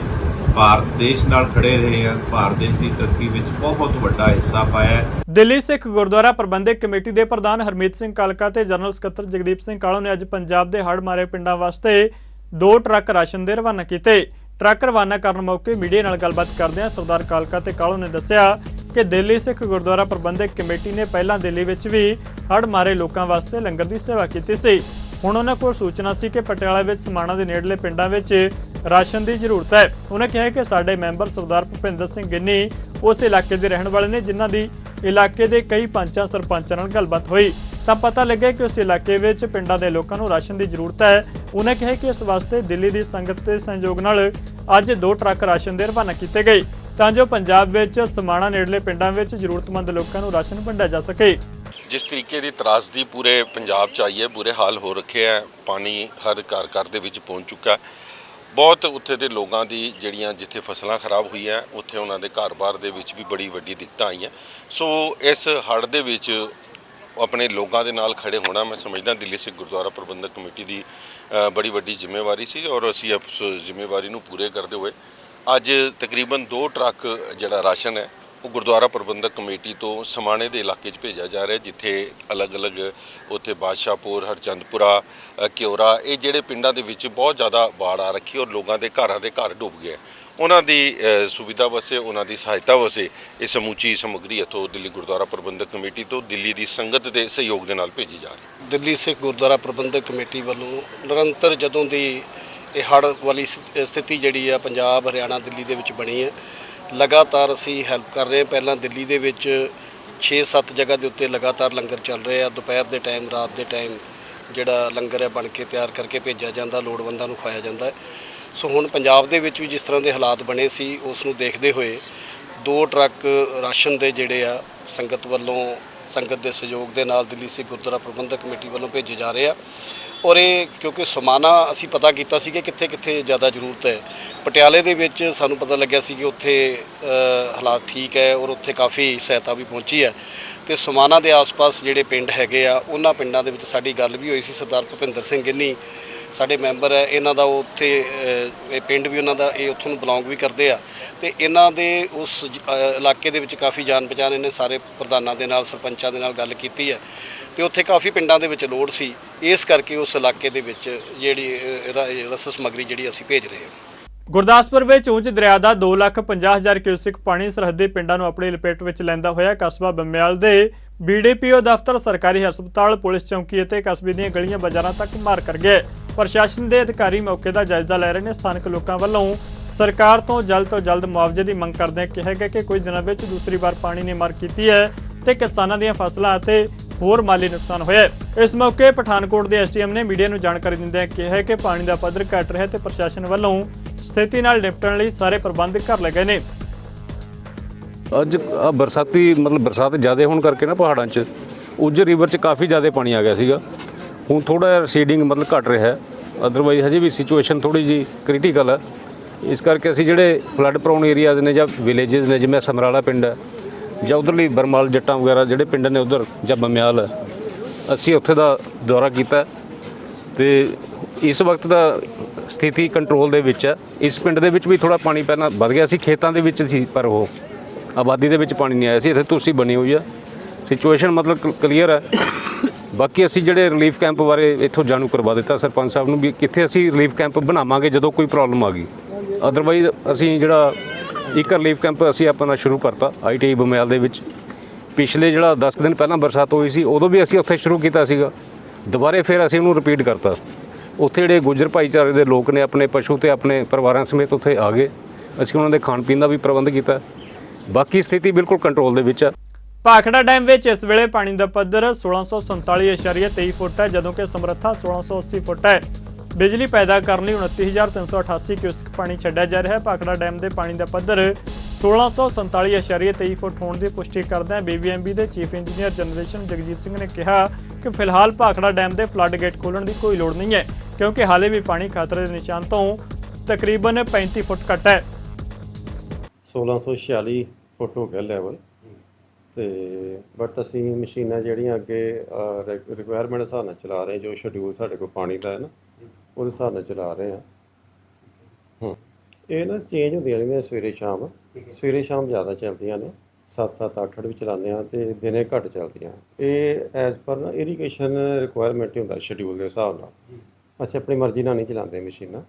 ਭਾਰਤ ਦੇਸ਼ ਨਾਲ ਖੜੇ ਰਹੇ ਹਾਂ, ਭਾਰਤ ਦੇਸ਼ ਦੀ ਤਰੱਕੀ ਵਿੱਚ ਬਹੁਤ ਵੱਡਾ ਹਿੱਸਾ ਪਾਇਆ। ਦਿੱਲੀ ਸਿੱਖ ਗੁਰਦੁਆਰਾ ਪ੍ਰਬੰਧਕ ਕਮੇਟੀ ਦੇ ਪ੍ਰਧਾਨ ਹਰਮੀਤ ਸਿੰਘ ਕਾਲਕਾ ਤੇ ਜਨਰਲ ਸਕੱਤਰ ਜਗਦੀਪ ਸਿੰਘ ਕਾਲੋਂ ਨੇ ਅੱਜ ਪੰਜਾਬ ਦੇ ਹੜ੍ਹ ਮਾਰੇ ਪਿੰਡਾਂ ਵਾਸਤੇ 2 ਟਰੱਕ ਰਾਸ਼ਨ ਦੇ ਰਵਾਨਾ ਕੀਤੇ। ਟਰੱਕ ਰਵਾਨਾ ਕਰਨ ਮੌਕੇ ਮੀਡੀਆ ਨਾਲ ਗੱਲਬਾਤ ਕਰਦਿਆਂ ਸਰਦਾਰ ਕਾਲਕਾ ਤੇ ਕਾਲੋਂ ਨੇ ਦੱਸਿਆ ਕਿ ਦਿੱਲੀ ਸਿੱਖ ਗੁਰਦੁਆਰਾ ਪ੍ਰਬੰਧਕ ਕਮੇਟੀ ਨੇ ਪਹਿਲਾਂ ਦਿੱਲੀ ਵਿੱਚ ਵੀ ਹੜ੍ਹ ਮਾਰੇ ਲੋਕਾਂ ਵਾਸਤੇ ਲੰਗਰ ਦੀ ਸੇਵਾ ਕੀਤੀ ਸੀ। ਹੁਣ ਉਹਨਾਂ ਕੋਲ ਸੂਚਨਾ ਸੀ ਕਿ ਪਟਿਆਲਾ ਵਿੱਚ ਸਮਾਣਾ ਦੇ ਨੇੜਲੇ ਪਿੰਡਾਂ ਵਿੱਚ ਰਾਸ਼ਨ ਦੀ ਜ਼ਰੂਰਤ ਹੈ। ਉਹਨਾਂ ਕਿਹਾ ਕਿ ਸਾਡੇ ਮੈਂਬਰ ਸਰਦਾਰ ਭੁਪਿੰਦਰ ਸਿੰਘ ਗਿੰਨੀ ਉਸ ਇਲਾਕੇ ਦੇ ਰਹਿਣ ਵਾਲੇ ਨੇ, ਜਿਨ੍ਹਾਂ ਦੀ ਇਲਾਕੇ ਦੇ ਕਈ ਪੰਚਾਂ ਸਰਪੰਚਾਂ ਨਾਲ ਗੱਲਬਾਤ ਹੋਈ ਤਾਂ ਪਤਾ ਲੱਗਿਆ ਕਿ ਉਸ ਇਲਾਕੇ ਵਿੱਚ ਪਿੰਡਾਂ ਦੇ ਲੋਕਾਂ ਨੂੰ ਰਾਸ਼ਨ ਦੀ ਜ਼ਰੂਰਤ ਹੈ। ਉਹਨਾਂ ਕਿਹਾ ਕਿ ਇਸ ਵਾਸਤੇ ਦਿੱਲੀ ਦੀ ਸੰਗਤ ਦੇ ਸਹਿਯੋਗ ਨਾਲ ਅੱਜ 2 ਟਰੱਕ ਰਾਸ਼ਨ ਦੇ ਰਵਾਨਾ ਕੀਤੇ ਗਏ ਤਾਂ ਜੋ ਪੰਜਾਬ ਵਿੱਚ ਸਮਾਣਾ ਨੇੜਲੇ ਪਿੰਡਾਂ ਵਿੱਚ ਜ਼ਰੂਰਤਮੰਦ ਲੋਕਾਂ ਨੂੰ ਰਾਸ਼ਨ ਵੰਡਿਆ ਜਾ ਸਕੇ। जिस तरीके की त्रासदी पूरे पंजाब च आई है, बुरे हाल हो रखे हैं, पानी हर घर घर दे विच पहुंच चुका है ਬਹੁਤ ਉੱਥੇ ਦੇ ਲੋਕਾਂ ਦੀ ਜਿਹੜੀਆਂ ਜਿੱਥੇ ਫਸਲਾਂ ਖਰਾਬ ਹੋਈਆਂ ਉੱਥੇ ਉਹਨਾਂ ਦੇ ਘਰ-ਬਾਰ ਦੇ ਵਿੱਚ ਵੀ ਬੜੀ ਵੱਡੀ ਦਿੱਕਤਾਂ ਆਈਆਂ। ਸੋ ਇਸ ਹੜ੍ਹ ਦੇ ਵਿੱਚ ਆਪਣੇ ਲੋਕਾਂ ਦੇ ਨਾਲ ਖੜੇ ਹੋਣਾ ਮੈਂ ਸਮਝਦਾ ਦਿੱਲੀ ਸਿੱਖ ਗੁਰਦੁਆਰਾ ਪ੍ਰਬੰਧਕ ਕਮੇਟੀ ਦੀ ਬੜੀ ਵੱਡੀ ਜ਼ਿੰਮੇਵਾਰੀ ਸੀ ਔਰ ਅਸੀਂ ਉਸ ਜ਼ਿੰਮੇਵਾਰੀ ਨੂੰ ਪੂਰੇ ਕਰਦੇ ਹੋਏ ਅੱਜ ਤਕਰੀਬਨ 2 ਟਰੱਕ ਜਿਹੜਾ ਰਾਸ਼ਨ ਹੈ ਉਹ ਗੁਰਦੁਆਰਾ ਪ੍ਰਬੰਧਕ ਕਮੇਟੀ ਤੋਂ ਸਮਾਣੇ ਦੇ ਇਲਾਕੇ 'ਚ ਭੇਜਿਆ ਜਾ ਰਿਹਾ, ਜਿੱਥੇ ਅਲੱਗ-ਅਲੱਗ ਉੱਥੇ ਬਾਦਸ਼ਾਹਪੁਰ, ਹਰਚੰਦਪੁਰਾ, ਕਿਉਰਾ ਇਹ ਜਿਹੜੇ ਪਿੰਡਾਂ ਦੇ ਵਿੱਚ ਬਹੁਤ ਜ਼ਿਆਦਾ ਬਾੜ ਆ ਰੱਖੀ ਔਰ ਲੋਕਾਂ ਦੇ ਘਰਾਂ ਦੇ ਘਰ ਡੁੱਬ ਗਏ। ਉਹਨਾਂ ਦੀ ਸੁਵਿਧਾ ਵਾਸਤੇ, ਉਹਨਾਂ ਦੀ ਸਹਾਇਤਾ ਵਾਸਤੇ ਇਹ ਸਮੁੱਚੀ ਸਮੱਗਰੀ ਇੱਥੋਂ ਦਿੱਲੀ ਗੁਰਦੁਆਰਾ ਪ੍ਰਬੰਧਕ ਕਮੇਟੀ ਤੋਂ ਦਿੱਲੀ ਦੀ ਸੰਗਤ ਦੇ ਸਹਿਯੋਗ ਦੇ ਨਾਲ ਭੇਜੀ ਜਾ ਰਹੀ। ਦਿੱਲੀ ਸਿੱਖ ਗੁਰਦੁਆਰਾ ਪ੍ਰਬੰਧਕ ਕਮੇਟੀ ਵੱਲੋਂ ਨਿਰੰਤਰ ਜਦੋਂ ਦੀ ਇਹ ਹੜ੍ਹ ਵਾਲੀ ਸਥਿਤੀ ਜਿਹੜੀ ਆ ਪੰਜਾਬ, ਹਰਿਆਣਾ, ਦਿੱਲੀ ਦੇ ਵਿੱਚ ਬਣੀ ਹੈ, ਲਗਾਤਾਰ ਅਸੀਂ ਹੈਲਪ ਕਰ ਰਹੇ ਹਾਂ। ਪਹਿਲਾਂ ਦਿੱਲੀ ਦੇ ਵਿੱਚ 6-7 ਜਗ੍ਹਾ ਦੇ ਉੱਤੇ ਲਗਾਤਾਰ ਲੰਗਰ ਚੱਲ ਰਹੇ ਆ। ਦੁਪਹਿਰ ਦੇ ਟਾਈਮ, ਰਾਤ ਦੇ ਟਾਈਮ ਜਿਹੜਾ ਲੰਗਰ ਹੈ ਬਣ ਕੇ ਤਿਆਰ ਕਰਕੇ ਭੇਜਿਆ ਜਾਂਦਾ, ਲੋੜਵੰਦਾਂ ਨੂੰ ਖਵਾਇਆ ਜਾਂਦਾ ਹੈ। ਸੋ ਹੁਣ ਪੰਜਾਬ ਦੇ ਵਿੱਚ ਵੀ ਜਿਸ ਤਰ੍ਹਾਂ ਦੇ ਹਾਲਾਤ ਬਣੇ ਸੀ ਉਸ ਨੂੰ ਦੇਖਦੇ ਹੋਏ 2 ਟਰੱਕ ਰਾਸ਼ਨ ਦੇ ਜਿਹੜੇ ਆ ਸੰਗਤ ਵੱਲੋਂ, ਸੰਗਤ ਦੇ ਸਹਿਯੋਗ ਦੇ ਨਾਲ ਦਿੱਲੀ ਸਿੱਖ ਗੁਰਦੁਆਰਾ ਪ੍ਰਬੰਧਕ ਕਮੇਟੀ ਵੱਲੋਂ ਭੇਜੇ ਜਾ ਰਹੇ ਆ। ਔਰ ਇਹ ਕਿਉਂਕਿ ਸਮਾਣਾ ਅਸੀਂ ਪਤਾ ਕੀਤਾ ਸੀ ਕਿ ਕਿੱਥੇ ਕਿੱਥੇ ਜ਼ਿਆਦਾ ਜ਼ਰੂਰਤ ਹੈ। ਪਟਿਆਲੇ ਦੇ ਵਿੱਚ ਸਾਨੂੰ ਪਤਾ ਲੱਗਿਆ ਸੀ ਕਿ ਉੱਥੇ ਹਾਲਾਤ ਠੀਕ ਹੈ ਔਰ ਉੱਥੇ ਕਾਫੀ ਸਹਾਇਤਾ ਵੀ ਪਹੁੰਚੀ ਹੈ। ਤੇ ਸਮਾਣਾ ਦੇ ਆਸ-ਪਾਸ ਜਿਹੜੇ ਪਿੰਡ ਹੈਗੇ ਆ ਉਹਨਾਂ ਪਿੰਡਾਂ ਦੇ ਵਿੱਚ ਸਾਡੀ ਗੱਲ ਵੀ ਹੋਈ ਸੀ। ਸਰਦਾਰ ਭੁਪਿੰਦਰ ਸਿੰਘ ਗਿੰਨੀ ਸਾਡੇ ਮੈਂਬਰ ਹੈ, ਇਹਨਾਂ ਦਾ ਉੱਥੇ ਇਹ ਪਿੰਡ ਵੀ ਉਹਨਾਂ ਦਾ, ਇਹ ਉੱਥੋਂ ਨੂੰ ਬਿਲੋਂਗ ਵੀ ਕਰਦੇ ਆ। ਤੇ ਇਹਨਾਂ ਦੇ ਉਸ ਇਲਾਕੇ ਦੇ ਵਿੱਚ ਕਾਫੀ ਜਾਣ ਪਛਾਣ, ਇਹਨੇ ਸਾਰੇ ਪ੍ਰਧਾਨਾਂ ਦੇ ਨਾਲ, ਸਰਪੰਚਾਂ ਦੇ ਨਾਲ ਗੱਲ ਕੀਤੀ ਹੈ ਤੇ ਉੱਥੇ ਕਾਫੀ ਪਿੰਡਾਂ ਦੇ ਵਿੱਚ ਲੋੜ ਸੀ। ਇਸ ਕਰਕੇ ਉਸ ਇਲਾਕੇ ਦੇ ਵਿੱਚ ਜਿਹੜੀ ਰਸਦ ਸਮੱਗਰੀ ਜਿਹੜੀ ਅਸੀਂ ਭੇਜ ਰਹੇ ਹਾਂ। ਗੁਰਦਾਸਪੁਰ ਵਿੱਚ ਉਂਚ ਦਰਿਆ ਦਾ 2,50,000 ਕਿਊਸਿਕ ਪਾਣੀ ਸਰਹੱਦੀ ਪਿੰਡਾਂ ਨੂੰ ਆਪਣੀ ਲਪੇਟ ਵਿੱਚ ਲੈਂਦਾ ਹੋਇਆ ਕਸਬਾ ਬੰਮਿਆਲ ਦੇ BDPO ਦਫ਼ਤਰ, ਸਰਕਾਰੀ ਹਸਪਤਾਲ, ਪੁਲਿਸ ਚੌਂਕੀ ਅਤੇ ਕਸਬੇ ਦੀਆਂ ਗਲੀਆਂ ਬਾਜ਼ਾਰਾਂ ਤੱਕ ਮਾਰ ਕਰ ਗਏ। ਪ੍ਰਸ਼ਾਸਨ ਦੇ ਅਧਿਕਾਰੀ ਮੌਕੇ ਦਾ ਜਾਇਜ਼ਾ ਲੈ ਰਹੇ ਨੇ। ਸਥਾਨਕ ਲੋਕਾਂ ਵੱਲੋਂ ਸਰਕਾਰ ਤੋਂ ਜਲਦ ਮੁਆਵਜ਼ੇ ਦੀ ਮੰਗ ਕਰਦਿਆਂ ਕਿਹਾ ਗਿਆ ਕਿ ਕੁਝ ਦਿਨਾਂ ਵਿੱਚ ਦੂਸਰੀ ਵਾਰ ਪਾਣੀ ਨੇ ਮਾਰ ਕੀਤੀ ਹੈ ਤੇ ਕਿਸਾਨਾਂ ਦੀਆਂ ਫਸਲਾਂ ਅਤੇ ਹੋਰ ਮਾਲੀ ਨੁਕਸਾਨ ਹੋਇਆ। ਇਸ ਮੌਕੇ ਪਠਾਨਕੋਟ ਦੇ SDM ਨੇ ਮੀਡੀਆ ਨੂੰ ਜਾਣਕਾਰੀ ਦਿੰਦਿਆਂ ਕਿਹਾ ਕਿ ਪਾਣੀ ਦਾ ਪੱਧਰ ਘਟ ਰਿਹਾ ਤੇ ਪ੍ਰਸ਼ਾਸਨ ਵੱਲੋਂ ਸਥਿਤੀ ਨਾਲ ਨਿਪਟਣ ਲਈ ਸਾਰੇ ਪ੍ਰਬੰਧ ਕਰ ਲਏ ਗਏ ਨੇ। ਅੱਜ ਬਰਸਾਤੀ ਬਰਸਾਤ ਜ਼ਿਆਦਾ ਹੋਣ ਕਰਕੇ ਨਾ ਪਹਾੜਾਂ 'ਚ ਉੱਜ ਰਿਵਰ 'ਚ ਕਾਫੀ ਜ਼ਿਆਦਾ ਪਾਣੀ ਆ ਗਿਆ ਸੀਗਾ। ਹੁਣ ਥੋੜਾ ਰਸੀਡਿੰਗ ਘਟ ਰਿਹਾ ਹੈ, ਅਦਰਵਾਈਜ਼ ਹਜੇ ਵੀ ਸਿਚੁਏਸ਼ਨ ਥੋੜੀ ਜੀ ਕ੍ਰਿਟੀਕਲ ਹੈ। ਇਸ ਕਰਕੇ ਅਸੀਂ ਜਿਹੜੇ ਫਲੱਡ ਪ੍ਰੋਨ ਏਰੀਆਜ਼ ਨੇ ਜਾਂ ਵਿਲੇजेस ਨੇ, ਜਿਵੇਂ ਸਮਰਾਲਾ ਪਿੰਡ ਹੈ ਜਾਂ ਉਧਰਲੀ ਬਰਮਾਲ ਜੱਟਾਂ ਵਗੈਰਾ ਜਿਹੜੇ ਪਿੰਡ ਨੇ ਉਧਰ ਜਾਂ ਬੰਮਿਆਲ ਹੈ, ਅਸੀਂ ਉੱਥੇ ਦਾ ਦੌਰਾ ਕੀਤਾ ਤੇ ਇਸ ਵਕਤ ਦਾ ਸਥਿਤੀ ਕੰਟਰੋਲ ਦੇ ਵਿੱਚ ਹੈ। ਇਸ ਪਿੰਡ ਦੇ ਵਿੱਚ ਵੀ ਥੋੜਾ ਪਾਣੀ ਪਹਿਲਾਂ ਵੱਧ ਗਿਆ ਸੀ, ਖੇਤਾਂ ਦੇ ਵਿੱਚ ਸੀ, ਪਰ ਉਹ ਆਬਾਦੀ ਦੇ ਵਿੱਚ ਪਾਣੀ ਨਹੀਂ ਆਇਆ ਸੀ। ਇੱਥੇ ਤੁਸੀਂ ਬਣੀ ਹੋਈ ਆ, ਸਿਚੁਏਸ਼ਨ ਕਲੀਅਰ ਹੈ। ਬਾਕੀ ਅਸੀਂ ਜਿਹੜੇ ਰਿਲੀਫ ਕੈਂਪ ਬਾਰੇ ਇੱਥੋਂ ਜਾਣੂ ਕਰਵਾ ਦਿੱਤਾ ਸਰਪੰਚ ਸਾਹਿਬ ਨੂੰ ਵੀ ਕਿੱਥੇ ਅਸੀਂ ਰਿਲੀਫ ਕੈਂਪ ਬਣਾਵਾਂਗੇ ਜਦੋਂ ਕੋਈ ਪ੍ਰੋਬਲਮ ਆ ਗਈ। ਅਦਰਵਾਈਜ਼ ਅਸੀਂ ਜਿਹੜਾ ਇੱਕ ਰਿਲੀਫ ਕੈਂਪ ਅਸੀਂ ਆਪਣਾ ਸ਼ੁਰੂ ਕਰਤਾ ITI ਬੰਮਿਆਲ ਦੇ ਵਿੱਚ। ਪਿਛਲੇ ਜਿਹੜਾ 10 ਦਿਨ ਪਹਿਲਾਂ ਬਰਸਾਤ ਹੋਈ ਸੀ ਉਦੋਂ ਵੀ ਅਸੀਂ ਉੱਥੇ ਸ਼ੁਰੂ ਕੀਤਾ ਸੀਗਾ, ਦੁਬਾਰੇ ਫਿਰ ਅਸੀਂ ਉਹਨੂੰ ਰਿਪੀਟ ਕਰਤਾ। ਉੱਥੇ ਜਿਹੜੇ ਗੁੱਜਰ ਭਾਈਚਾਰੇ ਦੇ ਲੋਕ ਨੇ ਆਪਣੇ ਪਸ਼ੂ ਤੇ ਆਪਣੇ ਪਰਿਵਾਰਾਂ ਸਮੇਤ ਉੱਥੇ ਆ ਗਏ। ਅਸੀਂ ਉਹਨਾਂ ਦੇ ਖਾਣ ਪੀਣ ਦਾ ਵੀ ਪ੍ਰਬੰਧ ਕੀਤਾ। ਬਾਕੀ ਸਥਿਤੀ ਬਿਲਕੁਲ ਕੰਟਰੋਲ ਦੇ ਵਿੱਚ ਹੈ। ਭਾਖੜਾ ਡੈਮ ਵਿੱਚ ਇਸ ਵੇਲੇ ਪਾਣੀ ਦਾ ਪੱਧਰ 1647.23 ਫੁੱਟ ਹੈ, ਜਦੋਂ ਕਿ ਸਮਰੱਥਾ 1680 ਫੁੱਟ ਹੈ। ਬਿਜਲੀ ਪੈਦਾ ਕਰਨ ਲਈ 29,388 ਕਿਊਸਕ ਪਾਣੀ ਛੱਡਿਆ ਜਾ ਰਿਹਾ ਹੈ। ਭਾਖੜਾ ਡੈਮ ਦੇ ਪਾਣੀ ਦਾ ਪੱਧਰ 1647.23 ਫੁੱਟ ਹੋਣ ਦੀ ਪੁਸ਼ਟੀ ਕਰਦਿਆਂ BBMB ਦੇ chief engineer generation Jagjit Singh ਨੇ ਕਿਹਾ ਕਿ ਫਿਲਹਾਲ ਭਾਖੜਾ ਡੈਮ ਦੇ ਫਲੱਡ ਗੇਟ ਖੋਲ੍ਹਣ ਦੀ ਕੋਈ ਲੋੜ ਨਹੀਂ ਹੈ, ਕਿਉਂਕਿ ਹਾਲੇ ਵੀ ਪਾਣੀ ਖਤਰੇ ਦੇ ਨਿਸ਼ਾਨ ਤੋਂ ਤਕਰੀਬਨ 35 ਫੁੱਟ ਘੱਟ ਹੈ। 1646 ਫੁੱਟ ਹੋ ਗਿਆ ਲੈਵਲ ਤੇ ਬਟ ਅਸੀਂ ਮਸ਼ੀਨਾਂ ਜਿਹੜੀਆਂ ਅੱਗੇ ਰਿਕੁਆਇਰਮੈਂਟ ਦੇ ਹਿਸਾਬ ਨਾਲ ਚਲਾ ਰਹੇ, ਜੋ ਸ਼ਡਿਊਲ ਸਾਡੇ ਕੋਲ ਪਾਣੀ ਦਾ ਹੈ ਨਾ ਉਹਦੇ ਹਿਸਾਬ ਨਾਲ ਚਲਾ ਰਹੇ ਹਾਂ। ਇਹ ਨਾ ਚੇਂਜ ਹੁੰਦੀਆਂ ਰਹਿੰਦੀਆਂ ਸਵੇਰੇ ਸ਼ਾਮ ਜ਼ਿਆਦਾ ਚੱਲਦੀਆਂ ਨੇ, 7-7 8 ਵੀ ਚਲਾਉਂਦੇ ਹਾਂ ਤੇ ਦਿਨੇ ਘੱਟ ਚੱਲਦੀਆਂ। ਇਹ ਐਜ਼ ਪਰ ਨਾ ਇਰੀਗੇਸ਼ਨ ਰਿਕੁਆਇਰਮੈਂਟ ਹੀ ਹੁੰਦਾ ਸ਼ਡਿਊਲ ਦੇ ਹਿਸਾਬ ਨਾਲ। ਅਸੀਂ ਆਪਣੀ ਮਰਜ਼ੀ ਨਾਲ ਨਹੀਂ ਚਲਾਉਂਦੇ ਮਸ਼ੀਨਾਂ,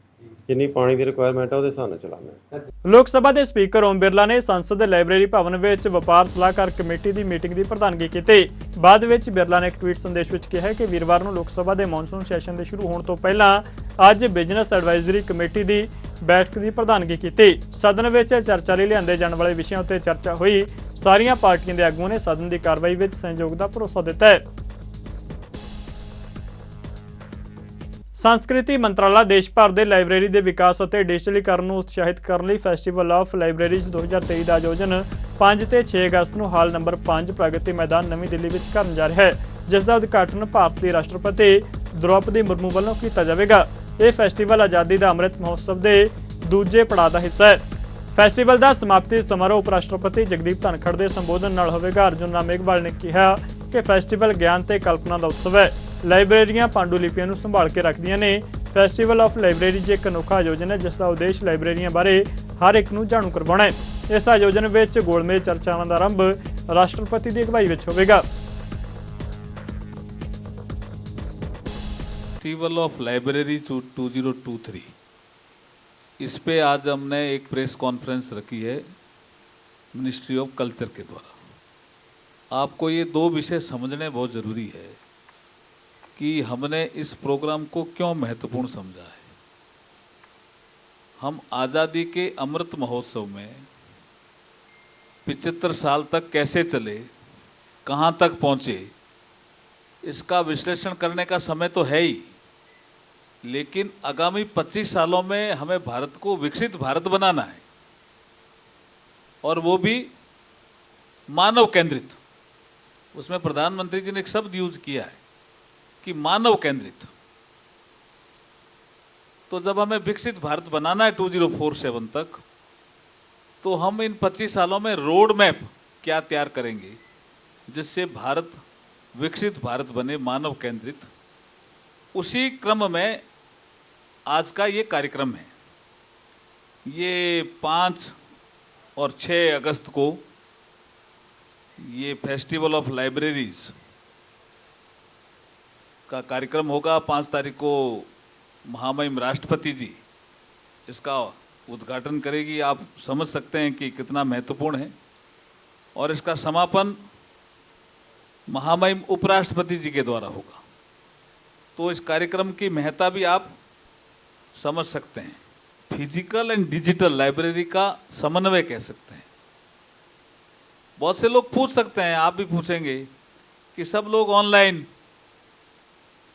ਜਿੰਨੀ ਪਾਣੀ ਦੀ ਰਿਕੁਆਇਰਮੈਂਟ ਹੈ ਉਹਦੇ ਹਿਸਾਬ ਨਾਲ ਚਲਾਉਂਦੇ ਹਾਂ। ਲੋਕ ਸਭਾ ਦੇ ਸਪੀਕਰ ਓਮ ਬਿਰਲਾ ਨੇ ਸੰਸਦ ਦੇ ਲਾਇਬ੍ਰੇਰੀ ਭਵਨ ਵਿੱਚ ਵਪਾਰ ਸਲਾਹਕਾਰ ਕਮੇਟੀ ਦੀ ਮੀਟਿੰਗ ਦੀ ਪ੍ਰਧਾਨਗੀ ਕੀਤੀ। ਬਾਅਦ ਵਿੱਚ ਬਿਰਲਾ ਨੇ ਇੱਕ ਟਵੀਟ ਸੰਦੇਸ਼ ਵਿੱਚ ਕਿਹਾ ਕਿ ਵੀਰਵਾਰ ਨੂੰ ਲੋਕ ਸਭਾ ਦੇ ਮੌਨਸੂਨ ਸੈਸ਼ਨ ਦੇ ਸ਼ੁਰੂ ਹੋਣ ਤੋਂ ਪਹਿਲਾਂ ਅੱਜ ਬਿਜ਼ਨਸ ਐਡਵਾਈਜ਼ਰੀ ਕਮੇਟੀ ਦੀ ਬੈਠਕ ਦੀ ਪ੍ਰਧਾਨਗੀ ਕੀਤੀ। ਸਦਨ ਵਿੱਚ ਚਰਚਾ ਲਈ ਲਿਆਂਦੇ ਜਾਣ ਵਾਲੇ ਵਿਸ਼ਿਆਂ ਉੱਤੇ ਚਰਚਾ ਹੋਈ। ਸਾਰੀਆਂ ਪਾਰਟੀਆਂ ਦੇ ਆਗੂਆਂ ਨੇ ਸਦਨ ਦੀ ਕਾਰਵਾਈ ਵਿੱਚ ਸਹਿਯੋਗ ਦਾ ਭਰੋਸਾ ਦਿੱਤਾ ਹੈ। ਸੰਸਕ੍ਰਿਤੀ ਮੰਤਰਾਲਾ ਦੇਸ਼ ਭਰ ਦੇ ਲਾਇਬ੍ਰੇਰੀ ਦੇ ਵਿਕਾਸ ਅਤੇ ਡਿਜੀਟਲੀਕਰਨ ਨੂੰ ਉਤਸ਼ਾਹਿਤ ਕਰਨ ਲਈ ਫੈਸਟੀਵਲ ਆਫ ਲਾਇਬ੍ਰੇਰੀਜ਼ 2023 ਦਾ ਆਯੋਜਨ 5 ਤੇ 6 ਅਗਸਤ ਨੂੰ ਹਾਲ ਨੰਬਰ 5 ਪ੍ਰਗਤੀ ਮੈਦਾਨ ਨਵੀਂ ਦਿੱਲੀ ਵਿੱਚ ਕਰਨ ਜਾ ਰਿਹਾ ਹੈ, ਜਿਸ ਦਾ ਉਦਘਾਟਨ ਭਾਰਤ ਦੇ ਰਾਸ਼ਟਰਪਤੀ ਦ੍ਰੌਪਦੀ ਮੁਰਮੂ ਵੱਲੋਂ ਕੀਤਾ ਜਾਵੇਗਾ। ਇਹ ਫੈਸਟੀਵਲ ਆਜ਼ਾਦੀ ਦਾ ਅੰਮ੍ਰਿਤ ਮਹੋਤਸਵ ਦੇ ਦੂਜੇ ਪੜਾਅ ਦਾ ਹਿੱਸਾ ਹੈ। ਫੈਸਟੀਵਲ ਦਾ ਸਮਾਪਤੀ ਸਮਾਰੋਹ ਉਪ ਰਾਸ਼ਟਰਪਤੀ ਜਗਦੀਪ ਧਨਖੜ ਦੇ ਸੰਬੋਧਨ ਨਾਲ ਹੋਵੇਗਾ। ਅਰਜੁਨ ਰਾਮ ਮੇਘਵਾਲ ਨੇ ਕਿਹਾ ਕਿ ਫੈਸਟੀਵਲ ਗਿਆਨ ਤੇ ਕਲਪਨਾ ਦਾ ਉਤਸਵ ਹੈ। ਲਾਇਬ੍ਰੇਰੀਆਂ ਪਾਂਡੂਲਿਪੀਆਂ ਨੂੰ ਸੰਭਾਲ ਕੇ ਰੱਖਦੀਆਂ ਨੇ। ਫੈਸਟੀਵਲ ਆਫ ਲਾਇਬ੍ਰੇਰੀਜ਼ ਇੱਕ ਅਨੋਖਾ ਆਯੋਜਨ ਹੈ ਜਿਸ ਦਾ ਉਦੇਸ਼ ਲਾਇਬ੍ਰੇਰੀਆਂ ਬਾਰੇ ਹਰ ਇੱਕ ਨੂੰ ਜਾਣੂ ਕਰਵਾਉਣਾ ਹੈ। ਇਸ ਆਯੋਜਨ ਵਿੱਚ ਗੋਲਮੇਜ਼ ਚਰਚਾਵਾਂ ਦਾ ਆਰੰਭ ਰਾਸ਼ਟਰਪਤੀ ਦੀ ਅਗਵਾਈ ਵਿੱਚ ਹੋਵੇਗਾ। फेस्टिवल ऑफ लाइब्रेरी 2023 इस पे आज हमने एक प्रेस कॉन्फ्रेंस रखी है मिनिस्ट्री ऑफ कल्चर के द्वारा। आपको ये दो विषय समझने बहुत ज़रूरी है कि हमने इस प्रोग्राम को क्यों महत्वपूर्ण समझा है। हम आज़ादी के अमृत महोत्सव में 75 साल तक कैसे चले, कहाँ तक पहुँचे, इसका विश्लेषण करने का समय तो है ही, लेकिन आगामी 25 सालों में हमें भारत को विकसित भारत बनाना है और वो भी मानव केंद्रित। उसमें प्रधानमंत्री जी ने एक शब्द यूज किया है कि मानव केंद्रित। तो जब हमें विकसित भारत बनाना है 2047 तक, तो हम इन 25 सालों में रोड मैप क्या तैयार करेंगे जिससे भारत विकसित भारत बने, मानव केंद्रित। उसी क्रम में आज का ये कार्यक्रम है। ये 5 और 6 अगस्त को ये फेस्टिवल ऑफ लाइब्रेरीज का कार्यक्रम होगा। 5 तारीख को महामहिम राष्ट्रपति जी इसका उद्घाटन करेगी। आप समझ सकते हैं कि कितना महत्वपूर्ण है। और इसका समापन महामहिम उपराष्ट्रपति जी के द्वारा होगा। तो इस कार्यक्रम की महत्ता भी आप समझ सकते हैं। फिजिकल एंड डिजिटल लाइब्रेरी का समन्वय कह सकते हैं। बहुत से लोग पूछ सकते हैं, आप भी पूछेंगे कि सब लोग ऑनलाइन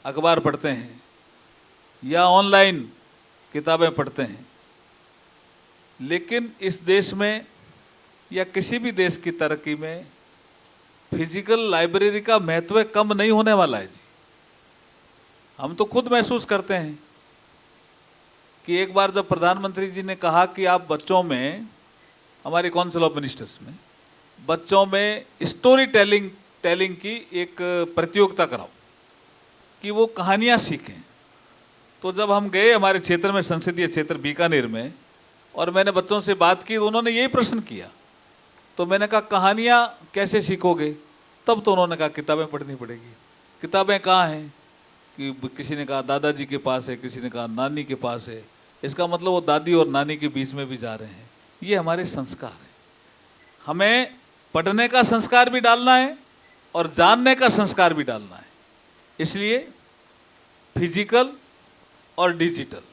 अखबार पढ़ते हैं या ऑनलाइन किताबें पढ़ते हैं, लेकिन इस देश में या किसी भी देश की तरक्की में फिजिकल लाइब्रेरी का महत्व कम नहीं होने वाला है जी। हम तो खुद महसूस करते हैं कि एक बार जब प्रधानमंत्री जी ने कहा कि आप बच्चों में, हमारे काउंसिल ऑफ मिनिस्टर्स में, बच्चों में स्टोरी टेलिंग की एक प्रतियोगिता कराओ कि वो कहानियाँ सीखें। तो जब हम गए हमारे क्षेत्र में, संसदीय क्षेत्र बीकानेर में, और मैंने बच्चों से बात की तो उन्होंने यही प्रश्न किया। तो मैंने कहा कहानियाँ कैसे सीखोगे? तब तो उन्होंने कहा किताबें पढ़नी पड़ेगी। किताबें कहाँ हैं? कि किसी ने कहा दादाजी के पास है, किसी ने कहा नानी के पास है। इसका मतलब वो दादी और नानी के बीच में भी जा रहे हैं। ये हमारे संस्कार है। हमें पढ़ने का संस्कार भी डालना है और जानने का संस्कार भी डालना है। इसलिए फिजिकल और डिजिटल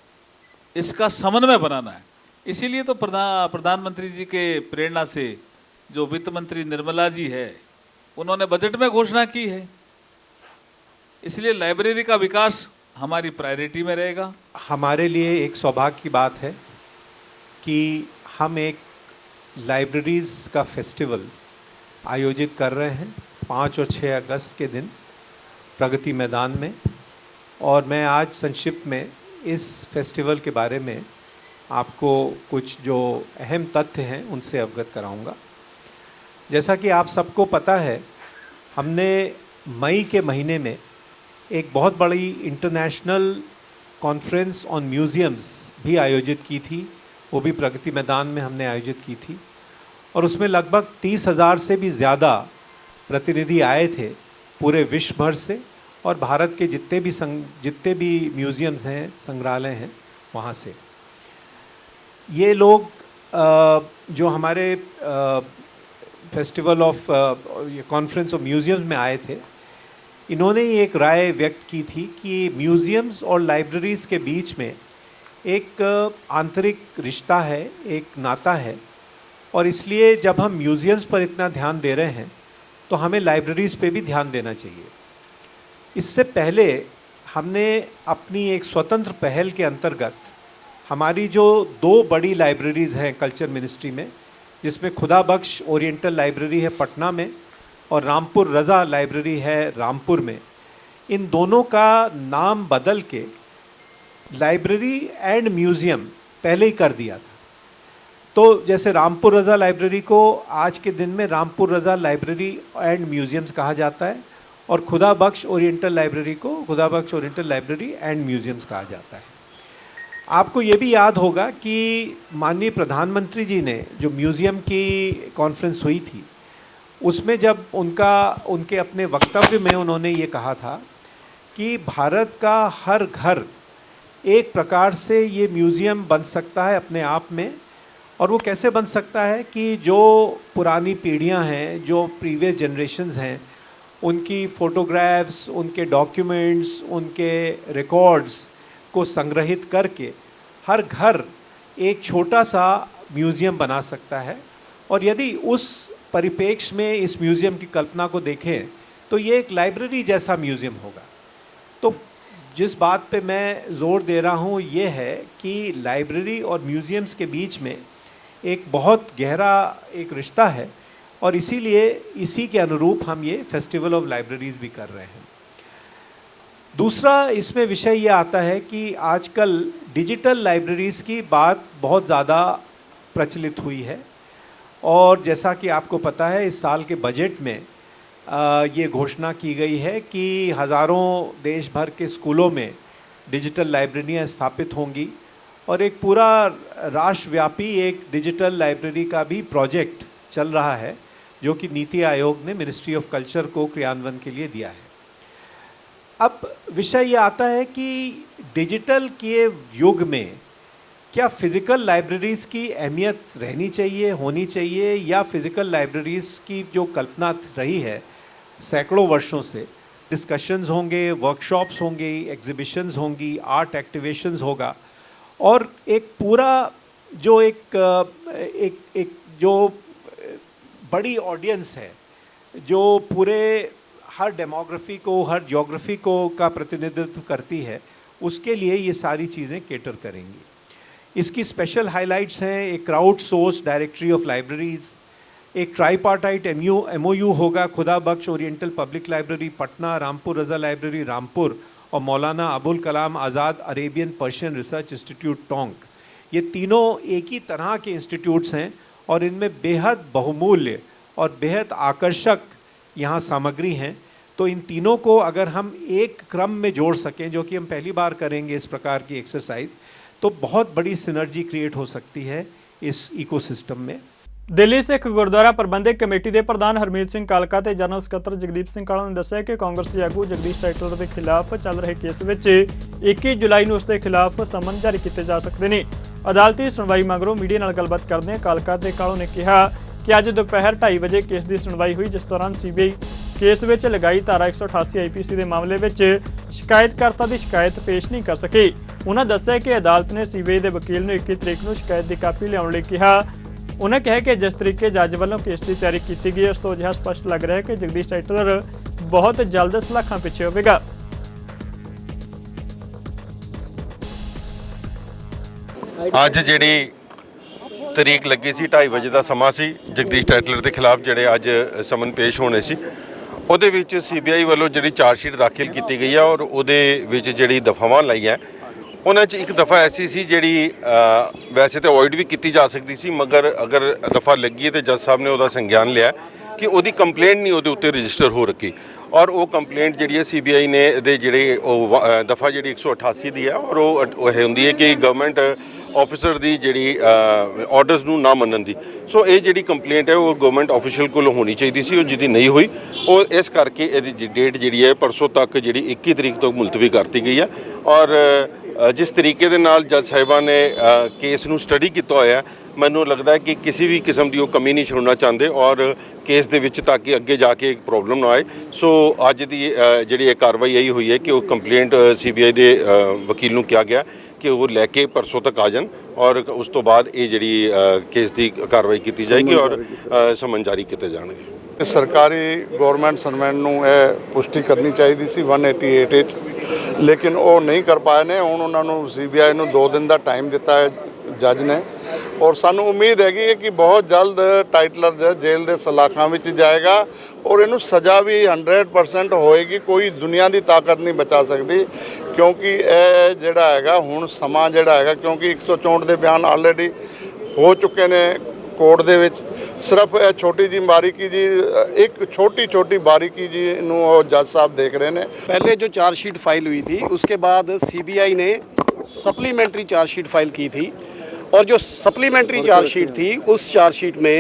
इसका समन्वय बनाना है। इसीलिए तो प्रधानमंत्री जी के प्रेरणा से जो वित्त मंत्री निर्मला जी है, उन्होंने बजट में घोषणा की है। इसलिए लाइब्रेरी का विकास हमारी प्रायोरिटी में रहेगा। हमारे लिए एक सौभाग्य की बात है कि हम एक लाइब्रेरीज़ का फेस्टिवल आयोजित कर रहे हैं 5 और 6 अगस्त के दिन प्रगति मैदान में। और मैं आज संक्षिप्त में इस फेस्टिवल के बारे में आपको कुछ जो अहम तथ्य हैं उनसे अवगत कराऊंगा। जैसा कि आप सबको पता है, हमने मई के महीने में एक बहुत बड़ी इंटरनेशनल कॉन्फ्रेंस ऑन म्यूज़ियम्स भी आयोजित की थी। वो भी प्रगति मैदान में हमने आयोजित की थी और उसमें लगभग 30,000 से भी ज़्यादा प्रतिनिधि आए थे पूरे विश्व भर से, और भारत के जितने भी म्यूज़ियम्स हैं, संग्रहालय हैं, वहाँ से ये लोग जो हमारे festival of conference of museums में आए थे, इन्होंने एक राय व्यक्त की थी कि म्यूज़ियम्स और लाइब्रेरीज़ के बीच में एक आंतरिक रिश्ता है, एक नाता है, और इसलिए जब हम म्यूज़ियम्स पर इतना ध्यान दे रहे हैं तो हमें लाइब्रेरीज़ पे भी ध्यान देना चाहिए। इससे पहले हमने अपनी एक स्वतंत्र पहल के अंतर्गत हमारी जो 2 बड़ी लाइब्रेरीज़ हैं कल्चर मिनिस्ट्री में, जिसमें खुदा बख्श ओरिएंटल लाइब्रेरी है पटना में और रामपुर रज़ा लाइब्रेरी है रामपुर में, इन दोनों का नाम बदल के लाइब्रेरी एंड म्यूज़ियम पहले ही कर दिया था। तो जैसे रामपुर रज़ा लाइब्रेरी को आज के दिन में Rampur Raza library and museums कहा जाता है, और खुदा बख्श ओरिएंटल लाइब्रेरी को खुदा Bakhsh oriental library and museums कहा जाता है। आपको ये भी याद होगा कि माननीय प्रधानमंत्री जी ने जो म्यूज़ियम की कॉन्फ्रेंस हुई थी, उसमें जब उनके अपने वक्तव्य में उन्होंने ये कहा था कि भारत का हर घर एक प्रकार से ये म्यूज़ियम बन सकता है अपने आप में। और वो कैसे बन सकता है कि जो पुरानी पीढ़ियां हैं, जो प्रीवियस जनरेशन्स हैं, उनकी फ़ोटोग्राफ्स, उनके डॉक्यूमेंट्स, उनके रिकॉर्ड्स को संग्रहित करके हर घर एक छोटा सा म्यूज़ियम बना सकता है। और यदि उस परिप्रेक्ष्य में इस म्यूज़ियम की कल्पना को देखें तो ये एक लाइब्रेरी जैसा म्यूज़ियम होगा। तो जिस बात पे मैं ज़ोर दे रहा हूँ ये है कि लाइब्रेरी और म्यूज़ियम्स के बीच में एक बहुत गहरा एक रिश्ता है, और इसीलिए इसी के अनुरूप हम ये फेस्टिवल ऑफ लाइब्रेरीज़ भी कर रहे हैं। दूसरा इसमें विषय ये आता है कि आजकल डिजिटल लाइब्रेरीज़ की बात बहुत ज़्यादा प्रचलित हुई है, और जैसा कि आपको पता है इस साल के बजट में ये घोषणा की गई है कि हज़ारों देश भर के स्कूलों में डिजिटल लाइब्रेरियाँ स्थापित होंगी, और एक पूरा राष्ट्रव्यापी एक डिजिटल लाइब्रेरी का भी प्रोजेक्ट चल रहा है जो कि नीति आयोग ने मिनिस्ट्री ऑफ कल्चर को क्रियान्वयन के लिए दिया है। अब विषय ये आता है कि डिजिटल के युग में क्या फ़िज़िकल लाइब्रेरीज़ की अहमियत रहनी चाहिए, होनी चाहिए, या फ़िज़िकल लाइब्रेरीज़ की जो कल्पना रही है सैकड़ों वर्षों से, डिस्कशंस होंगे, वर्कशॉप्स होंगे, एग्जीबिशंस होंगी, आर्ट एक्टिवेशंस होगा, और एक पूरा जो एक जो बड़ी ऑडियंस है जो पूरे हर डेमोग्राफी को, हर ज्योग्राफी को का प्रतिनिधित्व करती है, उसके लिए ये सारी चीज़ें केटर करेंगी। इसकी स्पेशल हाइलाइट्स हैं एक crowd source directory of libraries, एक ट्राईपार्टाइट MOU होगा Khuda Bakhsh oriental public library Patna, Rampur Raza library Rampur और Maulana Abul Kalam Azad Arabian Persian research institute Tonk. ये तीनों एक ही तरह के इंस्टीट्यूट्स हैं और इनमें बेहद बहुमूल्य और बेहद आकर्षक यहाँ सामग्री हैं। तो इन तीनों को अगर हम एक क्रम में जोड़ सकें, जो कि हम पहली बार करेंगे इस प्रकार की एक्सरसाइज, तो बहुत बड़ी सिनर्जी क्रिएट हो सकती है इस इकोसिस्टम में। दिल्ली सिख गुरुद्वारा प्रबंधक कमेटी के प्रधान हरमीत सिंह कालका ते जनरल सकत्तर जगदीप सिंह काला ने दस्सिया कि कांग्रेसी आगू जगदीश टाइटलर के खिलाफ चल रहे केस में 21 जुलाई को उसके खिलाफ समन जारी किए जा सकते हैं। अदालती सुनवाई मगरों मीडिया नाल गलबात करदे कालका ते कालो ने कहा कि अज दोपहर 2:30 बजे केस की सुनवाई हुई, जिस दौरान CBI केस में लगाई धारा 188 IPC के मामले में शिकायतकर्ता की शिकायत पेश नहीं कर सकी। उन्होंने दस्सिया कि अदालत ने CBI के वकील ने 21 तरीक को शिकायत की कापी लियाउण लई कहा। उन्हें कहा कि जिस तरीके जज वालों केस की तैयारी की गई, उस तो अजिहा स्पष्ट लग रहा है कि जगदीश टाइटलर बहुत जल्द सलाखा पिछे होगा। ਅੱਜ ਜਿਹੜੀ ਤਰੀਕ ਲੱਗੀ ਸੀ 2:30 ਵਜੇ ਦਾ ਸਮਾਂ ਸੀ, ਜਗਦੀਸ਼ ਟਾਈਟਲਰ ਦੇ ਖਿਲਾਫ ਜਿਹੜੇ ਅੱਜ ਸਮਨ ਪੇਸ਼ ਹੋਣੇ ਸੀ, ਉਹਦੇ ਵਿੱਚ CBI ਵੱਲੋਂ ਜਿਹੜੀ ਚਾਰਜ ਸ਼ੀਟ ਦਾਖਲ ਕੀਤੀ ਗਈ ਹੈ ਔਰ ਉਹਦੇ ਵਿੱਚ ਜਿਹੜੀ ਦਫਾਵਾਂ ਲਾਈਆਂ ਉਹਨਾਂ 'ਚ ਇੱਕ ਦਫਾ ਐਸੀ ਸੀ ਜਿਹੜੀ ਵੈਸੇ ਤਾਂ ਅਵੋਇਡ ਵੀ ਕੀਤੀ ਜਾ ਸਕਦੀ ਸੀ, ਮਗਰ ਅਗਰ ਦਫਾ ਲੱਗੀ ਤੇ ਜੱਜ ਸਾਹਿਬ ਨੇ ਉਹਦਾ ਸੰਗਿਆਨ ਲਿਆ ਕਿ ਉਹਦੀ ਕੰਪਲੇਂਟ ਨਹੀਂ ਉਹਦੇ ਉੱਤੇ ਰਜਿਸਟਰ ਹੋ ਰੱਖੀ ਔਰ ਉਹ ਕੰਪਲੇਂਟ ਜਿਹੜੀ ਹੈ CBI ਨੇ ਦੇ ਜਿਹੜੇ ਉਹ ਦਫਾ ਜਿਹੜੀ 188 ਦੀ ਹੈ ਔਰ ਉਹ ਹੁੰਦੀ ਹੈ ਕਿ ਗਵਰਨਮੈਂਟ ਆਫਿਸਰ ਦੀ ਜਿਹੜੀ ਆਰਡਰਸ ਨੂੰ ਨਾ ਮੰਨਣ ਦੀ। ਸੋ ਇਹ ਜਿਹੜੀ ਕੰਪਲੇਂਟ ਹੈ ਉਹ ਗਵਰਨਮੈਂਟ ਆਫੀਸ਼ੀਅਲ ਕੋਲ ਹੋਣੀ ਚਾਹੀਦੀ ਸੀ, ਉਹ ਜਿਹਦੀ ਨਹੀਂ ਹੋਈ, ਉਹ ਇਸ ਕਰਕੇ ਇਹਦੀ ਡੇਟ ਜਿਹੜੀ ਹੈ ਪਰਸੋਂ ਤੱਕ ਜਿਹੜੀ 21 ਤਰੀਕ ਤੋਂ ਮੁਲਤਵੀ ਕਰਤੀ ਗਈ ਹੈ। ਔਰ ਜਿਸ ਤਰੀਕੇ ਦੇ ਨਾਲ ਜੱਜ ਸਾਹਿਬਾਨ ਨੇ ਕੇਸ ਨੂੰ ਸਟੱਡੀ ਕੀਤਾ ਹੋਇਆ, ਮੈਨੂੰ ਲੱਗਦਾ ਹੈ ਕਿ ਕਿਸੇ ਵੀ ਕਿਸਮ ਦੀ ਉਹ ਕਮੀ ਨਹੀਂ ਛੋੜਨਾ ਚਾਹੁੰਦੇ ਔਰ ਕੇਸ ਦੇ ਵਿੱਚ ਤਾਂ ਕਿ ਅੱਗੇ ਜਾ ਕੇ ਇੱਕ ਪ੍ਰੋਬਲਮ ਨਾ ਆਏ। ਸੋ ਅੱਜ ਦੀ ਜਿਹੜੀ ਇਹ ਕਾਰਵਾਈ ਇਹੀ ਹੋਈ ਹੈ ਕਿ ਉਹ ਕੰਪਲੇਂਟ CBI ਦੇ ਵਕੀਲ ਨੂੰ ਕਿਹਾ ਗਿਆ कि वो लैके परसों तक आ जान और उस तो बाद ये जी केस की कार्रवाई की जाएगी और समन जारी किए जाएंगे। सरकारी गवर्नमेंट सर्वेंट नूं यह पुष्टि करनी चाहिए सी 188 लेकिन वो नहीं कर पाए ने। हुण उन्होंने CBI नूं 2 दिन का टाइम दिता है जज ने और सानू उम्मीद हैगी कि बहुत जल्द टाइटलर जेल के सलाखा में जाएगा और इनू सज़ा भी 100% होएगी। कोई दुनिया की ताकत नहीं बचा सकती ਕਿਉਂਕਿ ਇਹ ਜਿਹੜਾ ਹੈਗਾ ਹੁਣ ਸਮਾਂ ਜਿਹੜਾ ਹੈਗਾ, ਕਿਉਂਕਿ 164 ਦੇ ਬਿਆਨ ਆਲਰੇਡੀ ਹੋ ਚੁੱਕੇ ਨੇ ਕੋर्ट ਦੇ ਵਿੱਚ। सिर्फ ਇਹ छोटी जी बारीकी जी, एक छोटी बारीकी जी ਨੂੰ जज साहब देख रहे हैं। पहले जो चार्जशीट फाइल हुई थी उसके बाद CBI ने सप्लीमेंट्री चार्जशीट फाइल की थी, और जो सप्लीमेंट्री चार्जशीट थी उस चार्जशीट में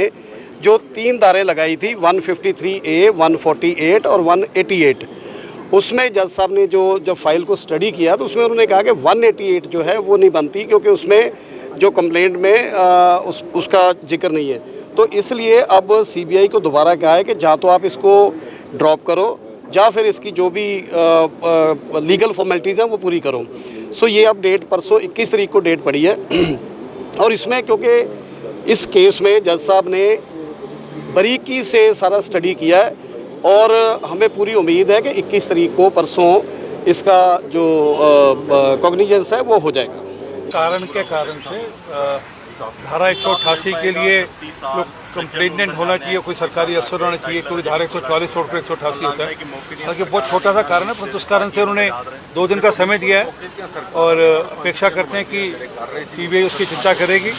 जो 3 धारें लगाई थी 153A, 148 और 188, उसमें जज साहब ने जब फाइल को स्टडी किया तो उसमें उन्होंने कहा कि 188 जो है वो नहीं बनती, क्योंकि उसमें जो कंप्लेंट में उसका जिक्र नहीं है। तो इसलिए अब CBI को दोबारा कहा है कि या तो आप इसको ड्रॉप करो या फिर इसकी जो भी लीगल फॉर्मेलिटीज़ हैं वो पूरी करो। सो ये अब डेट परसों 21 तारीख को डेट पड़ी है। और इसमें क्योंकि इस केस में जज साहब ने बारीकी से सारा स्टडी किया है और हमें पूरी उम्मीद है कि 21 तारीख को परसों इसका जो कॉग्निजेंस है वो हो जाएगा। कारण से धारा 188 के लिए जो कंप्लेनेंट होना चाहिए, कोई सरकारी अफसर होना चाहिए, कोई धारा 144 छोड़ कर 188 होता है। हालांकि बहुत छोटा सा कारण है, परंतु उस कारण से उन्होंने 2 दिन का समय दिया है और अपेक्षा करते हैं कि CBI उसकी चिंता करेगी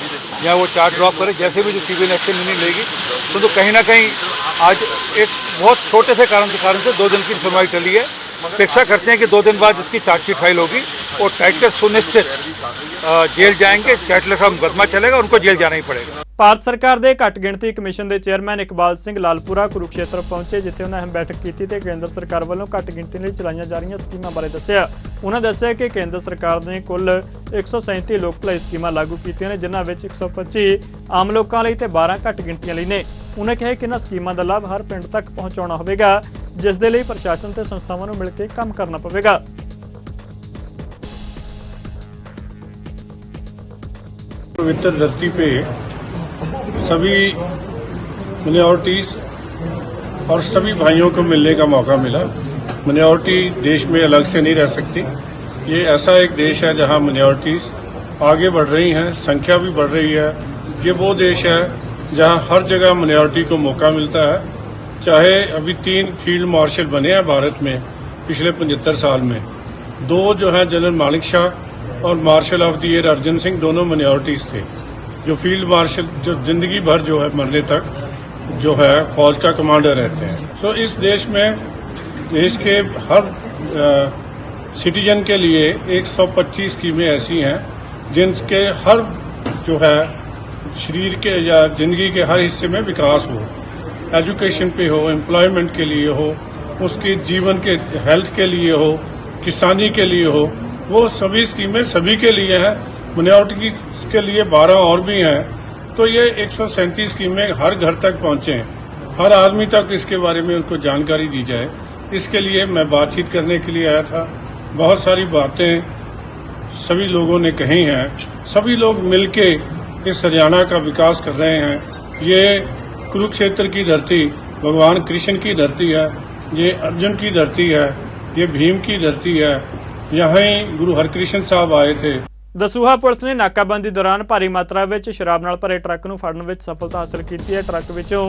या वो चार्ज ड्रॉप करे, जैसे भी जो CBI ने एक्शन नहीं लेगी। तो कहीं ना कहीं आज एक बहुत छोटे से कारण से 2 दिन की सुनवाई टली है। अपेक्षा करते हैं कि 2 दिन बाद इसकी चार्जशीट फाइल होगी और टाइटलर सुनिश्चित जेल जाएंगे। टाइटलर का मुकदमा चलेगा, उनको जेल जाना ही पड़ेगा। ਭਾਰਤ ਸਰਕਾਰ ਦੇ ਘੱਟ ਗਿਣਤੀ ਕਮਿਸ਼ਨ ਦੇ ਚੇਅਰਮੈਨ ਇਕਬਾਲ ਸਿੰਘ ਲਾਲਪੁਰਾ ਕੁਰੂਕਸ਼ੇਤਰ ਪਹੁੰਚੇ, ਜਿੱਥੇ ਉਹਨਾਂ ਅਹਿਮ ਬੈਠਕ ਕੀਤੀ ਤੇ ਕੇਂਦਰ ਸਰਕਾਰ ਵੱਲੋਂ ਘੱਟ ਗਿਣਤੀ ਲਈ ਚਲਾਈਆਂ ਜਾ ਰਹੀਆਂ ਸਕੀਮਾਂ ਬਾਰੇ ਦੱਸਿਆ। ਉਹਨਾਂ ਦੱਸਿਆ ਕਿ ਕੇਂਦਰ ਸਰਕਾਰ ਨੇ ਕੁੱਲ 137 ਲੋਕ ਭਲਾਈ ਸਕੀਮਾਂ ਲਾਗੂ ਕੀਤੀਆਂ ਨੇ, ਜਿਨ੍ਹਾਂ ਵਿੱਚ 125 ਆਮ ਲੋਕਾਂ ਲਈ ਤੇ 12 ਘੱਟ ਗਿਣਤੀਆਂ ਲਈ ਨੇ। ਉਹਨਾਂ ਕਿਹਾ ਕਿ ਇਹਨਾਂ ਸਕੀਮਾਂ ਦਾ ਲਾਭ ਹਰ ਪਿੰਡ ਤੱਕ ਪਹੁੰਚਾਉਣਾ ਹੋਵੇਗਾ, ਜਿਸ ਦੇ ਲਈ ਪ੍ਰਸ਼ਾਸਨ ਤੇ ਸੰਸਥਾਵਾਂ ਨੂੰ ਮਿਲ ਕੇ ਕੰਮ ਕਰਨਾ ਪਵੇਗਾ। पवित्र धरती पे सभी मिनॉरिटीज़ और सभी भाइयों को मिलने का मौका मिला। मिनॉरिटी देश में अलग से नहीं रह सकती। ये ऐसा एक देश है जहां मिनॉरिटीज़ आगे बढ़ रही हैं, संख्या भी बढ़ रही है। ये वो देश है जहां हर जगह मिनॉरिटी को मौका मिलता है। चाहे अभी 3 फील्ड मार्शल बने हैं भारत में पिछले 75 साल में। 2 जो हैं जनरल मानिक शाह और marshal of the year Arjun Singh, दोनों मिनॉरिटीज़ थे। जो फील्ड मार्शल जो ज़िंदगी भर जो है मरने तक जो है फौज का कमांडर रहते हैं। सो इस देश में देश के हर सिटीजन के लिए 125 स्कीमें ऐसी हैं जिनके हर जो है शरीर के या ज़िंदगी के हर हिस्से में विकास हो, एजुकेशन पे हो, एम्प्लॉयमेंट के लिए हो, उसके जीवन के हेल्थ के लिए हो, किसानी के लिए हो, वो सभी स्कीमें सभी के लिए हैं। मिनॉरिटी के लिए 12 और भी हैं। तो ये 137 स्कीमें हर घर तक पहुँचें, हर आदमी तक इसके बारे में उनको जानकारी दी जाए। इसके लिए मैं बातचीत करने के लिए आया था। बहुत सारी बातें सभी लोगों ने कही हैं। सभी लोग मिलके इस हरियाणा का विकास कर रहे हैं। ये कुरुक्षेत्र की धरती भगवान कृष्ण की धरती है, ये अर्जुन की धरती है, ये भीम की धरती है। यहाँ ही गुरु हरकृष्ण साहब आए थे। ਦਸੂਹਾ ਪੁਲਿਸ ਨੇ ਨਾਕਾਬੰਦੀ ਦੌਰਾਨ ਭਾਰੀ ਮਾਤਰਾ ਵਿੱਚ ਸ਼ਰਾਬ ਨਾਲ ਭਰੇ ਟਰੱਕ ਨੂੰ ਫੜਨ ਵਿੱਚ ਸਫਲਤਾ ਹਾਸਲ ਕੀਤੀ ਹੈ। ਟਰੱਕ ਵਿੱਚੋਂ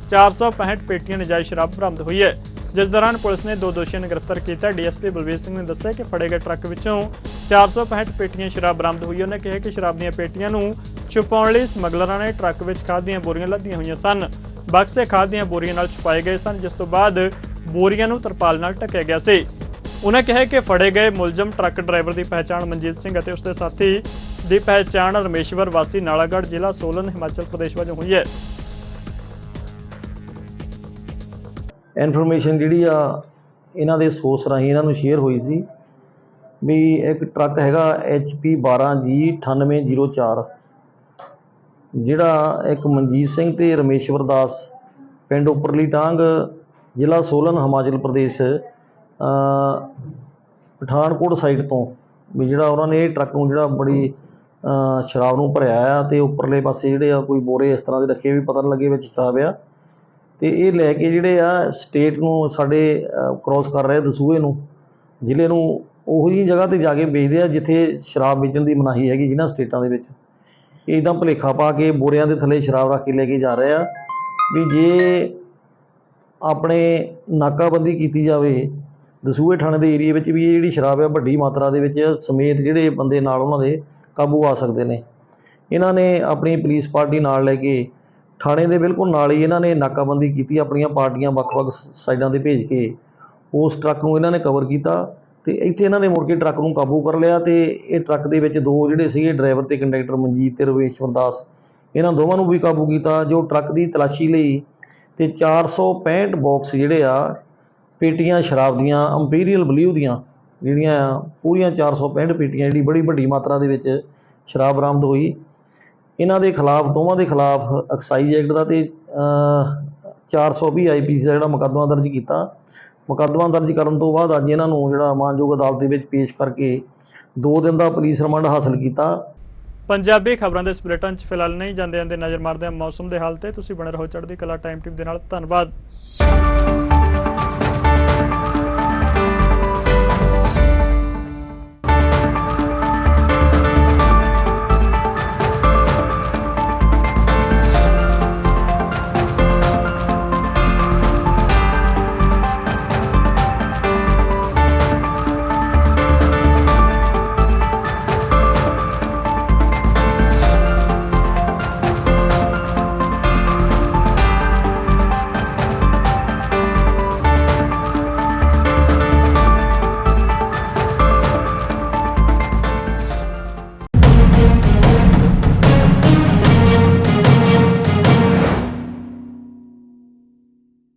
465 ਪੇਟੀਆਂ ਨਜਾਇਜ਼ ਸ਼ਰਾਬ ਬਰਾਮਦ ਹੋਈ ਹੈ, ਜਿਸ ਦੌਰਾਨ ਪੁਲਿਸ ਨੇ 2 ਦੋਸ਼ੀਆਂ ਨੂੰ ਗ੍ਰਿਫਤਾਰ ਕੀਤਾ। DSP ਬਲਵੀਰ ਸਿੰਘ ਨੇ ਦੱਸਿਆ ਕਿ ਫੜੇ ਗਏ ਟਰੱਕ ਵਿੱਚੋਂ 465 ਪੇਟੀਆਂ ਸ਼ਰਾਬ ਬਰਾਮਦ ਹੋਈ ਹੈ। ਉਹਨਾਂ ਕਿਹਾ ਕਿ ਸ਼ਰਾਬ ਦੀਆਂ ਪੇਟੀਆਂ ਨੂੰ ਛੁਪਾਉਣ ਲਈ ਸਮਗਲਰਾਂ ਨੇ ਟਰੱਕ ਵਿੱਚ ਖਾਦ ਦੀਆਂ ਬੋਰੀਆਂ ਲੱਦੀਆਂ ਹੋਈਆਂ ਸਨ। ਬਕਸੇ ਖਾਦ ਦੀਆਂ ਬੋਰੀਆਂ ਨਾਲ ਛੁਪਾਏ ਗਏ ਸਨ, ਜਿਸ ਤੋਂ ਬਾਅਦ ਬੋਰੀਆਂ ਨੂੰ ਤਰਪਾਲ ਨਾਲ ਢੱਕਿਆ ਗਿਆ ਸੀ। उन्हें कहा कि फड़े गए मुलजम ट्रक ड्राइवर की पहचान मनजीत सिंह और उसके साथी की पहचान रमेश्वर वासी नालागढ़ जिला सोलन हिमाचल प्रदेश वजों हुई है। इन्फॉर्मेशन जी इन्हों के सोर्स राही इन्हों शेयर हुई सी भी एक ट्रक हैगा HP 12G 9804 जिहड़ा एक मनजीत सिंह ते रमेश्वर दास पिंड उपरली टांग जिला सोलन हिमाचल प्रदेश पठानकोट साइड तो भी जिहड़ा उन्होंने ट्रक नूं जिहड़ा बड़ी शराब नूं भरिया आ ते उपरले पासे जिहड़े आ कोई बोरे इस तरह के रखे भी पता नहीं लगे विच शराब आ ते ये लैके जिहड़े आ स्टेट नूं साडे क्रॉस कर रहे दसूहे नूं ਜ਼ਿਲ੍ਹੇ ਨੂੰ ਉਹੋ ਜਿਹੀ जगह ते जाके बेचदे आ जिथे शराब बेचण दी मनाही हैगी जिन्हां स्टेटां दे विच इदां भुलेखा पा के बोरियां दे थल्ले शराब रख के लैके जा रहे आ भी जे अपने नाकाबंदी कीती जावे ਦਸੂਹੇ ਥਾਣੇ ਦੇ ਏਰੀਏ ਵਿੱਚ ਵੀ ਇਹ ਜਿਹੜੀ ਸ਼ਰਾਬ ਆ ਵੱਡੀ ਮਾਤਰਾ ਦੇ ਵਿੱਚ ਸਮੇਤ ਜਿਹੜੇ ਬੰਦੇ ਨਾਲ ਉਹਨਾਂ ਦੇ ਕਾਬੂ ਆ ਸਕਦੇ ਨੇ। ਇਹਨਾਂ ਨੇ ਆਪਣੀ ਪੁਲਿਸ ਪਾਰਟੀ ਨਾਲ ਲੈ ਕੇ ਥਾਣੇ ਦੇ ਬਿਲਕੁਲ ਨਾਲ ਹੀ ਇਹਨਾਂ ਨੇ ਨਾਕਾਬੰਦੀ ਕੀਤੀ, ਆਪਣੀਆਂ ਪਾਰਟੀਆਂ ਵੱਖ-ਵੱਖ ਸਾਈਡਾਂ 'ਤੇ ਭੇਜ ਕੇ ਉਸ ਟਰੱਕ ਨੂੰ ਇਹਨਾਂ ਨੇ ਕਵਰ ਕੀਤਾ ਤੇ ਇੱਥੇ ਇਹਨਾਂ ਨੇ ਮੁੜ ਕੇ ਟਰੱਕ ਨੂੰ ਕਾਬੂ ਕਰ ਲਿਆ। ਤੇ ਇਹ ਟਰੱਕ ਦੇ ਵਿੱਚ 2 ਜਿਹੜੇ ਸੀਗੇ ਡਰਾਈਵਰ ਤੇ ਕੰਡਕਟਰ ਮਨਜੀਤ ਤੇ ਰਵੇਸ਼ਵਰ ਦਾਸ, ਇਹਨਾਂ ਦੋਵਾਂ ਨੂੰ ਵੀ ਕਾਬੂ ਕੀਤਾ। ਜੋ ਟਰੱਕ ਦੀ ਤਲਾਸ਼ੀ ਲਈ ਤੇ 465 ਬਾਕਸ ਜਿਹੜੇ ਆ ਪੇਟੀਆਂ ਸ਼ਰਾਬ ਦੀਆਂ ਇੰਪੀਰੀਅਲ ਬਲਿਊ ਦੀਆਂ ਜਿਹੜੀਆਂ ਆ ਪੂਰੀਆਂ 465 ਪੇਟੀਆਂ ਜਿਹੜੀ ਬੜੀ ਵੱਡੀ ਮਾਤਰਾ ਦੇ ਵਿੱਚ ਸ਼ਰਾਬ ਬਰਾਮਦ ਹੋਈ। ਇਹਨਾਂ ਦੇ ਖਿਲਾਫ ਦੋਵਾਂ ਦੇ ਖਿਲਾਫ ਐਕਸਾਈਜ਼ ਐਕਟ ਦਾ ਤੇ 420 IPC ਦਾ ਜਿਹੜਾ ਮੁਕੱਦਮਾ ਦਰਜ ਕੀਤਾ। ਮੁਕੱਦਮਾ ਦਰਜ ਕਰਨ ਤੋਂ ਬਾਅਦ ਅੱਜ ਇਹਨਾਂ ਨੂੰ ਜਿਹੜਾ ਮਾਨਯੋਗ ਅਦਾਲਤ ਦੇ ਵਿੱਚ ਪੇਸ਼ ਕਰਕੇ 2 ਦਿਨ ਦਾ ਪੁਲਿਸ ਰਿਮਾਂਡ ਹਾਸਲ ਕੀਤਾ। ਪੰਜਾਬੀ ਖਬਰਾਂ ਦੇ ਇਸ ਬੁਲੇਟਿਨ 'ਚ ਫਿਲਹਾਲ ਨਹੀਂ ਜਾਂਦੇ ਨਜ਼ਰ ਮਾਰਦੇ ਹਾਂ ਮੌਸਮ ਦੇ ਹਾਲ ਤੇ। ਤੁਸੀਂ ਬਣੇ ਰਹੋ ਚੜ੍ਹਦੀ ਕਲਾ ਟਾਈਮ ਟੀਵੀ ਦੇ ਨਾਲ। ਧੰਨਵਾਦ।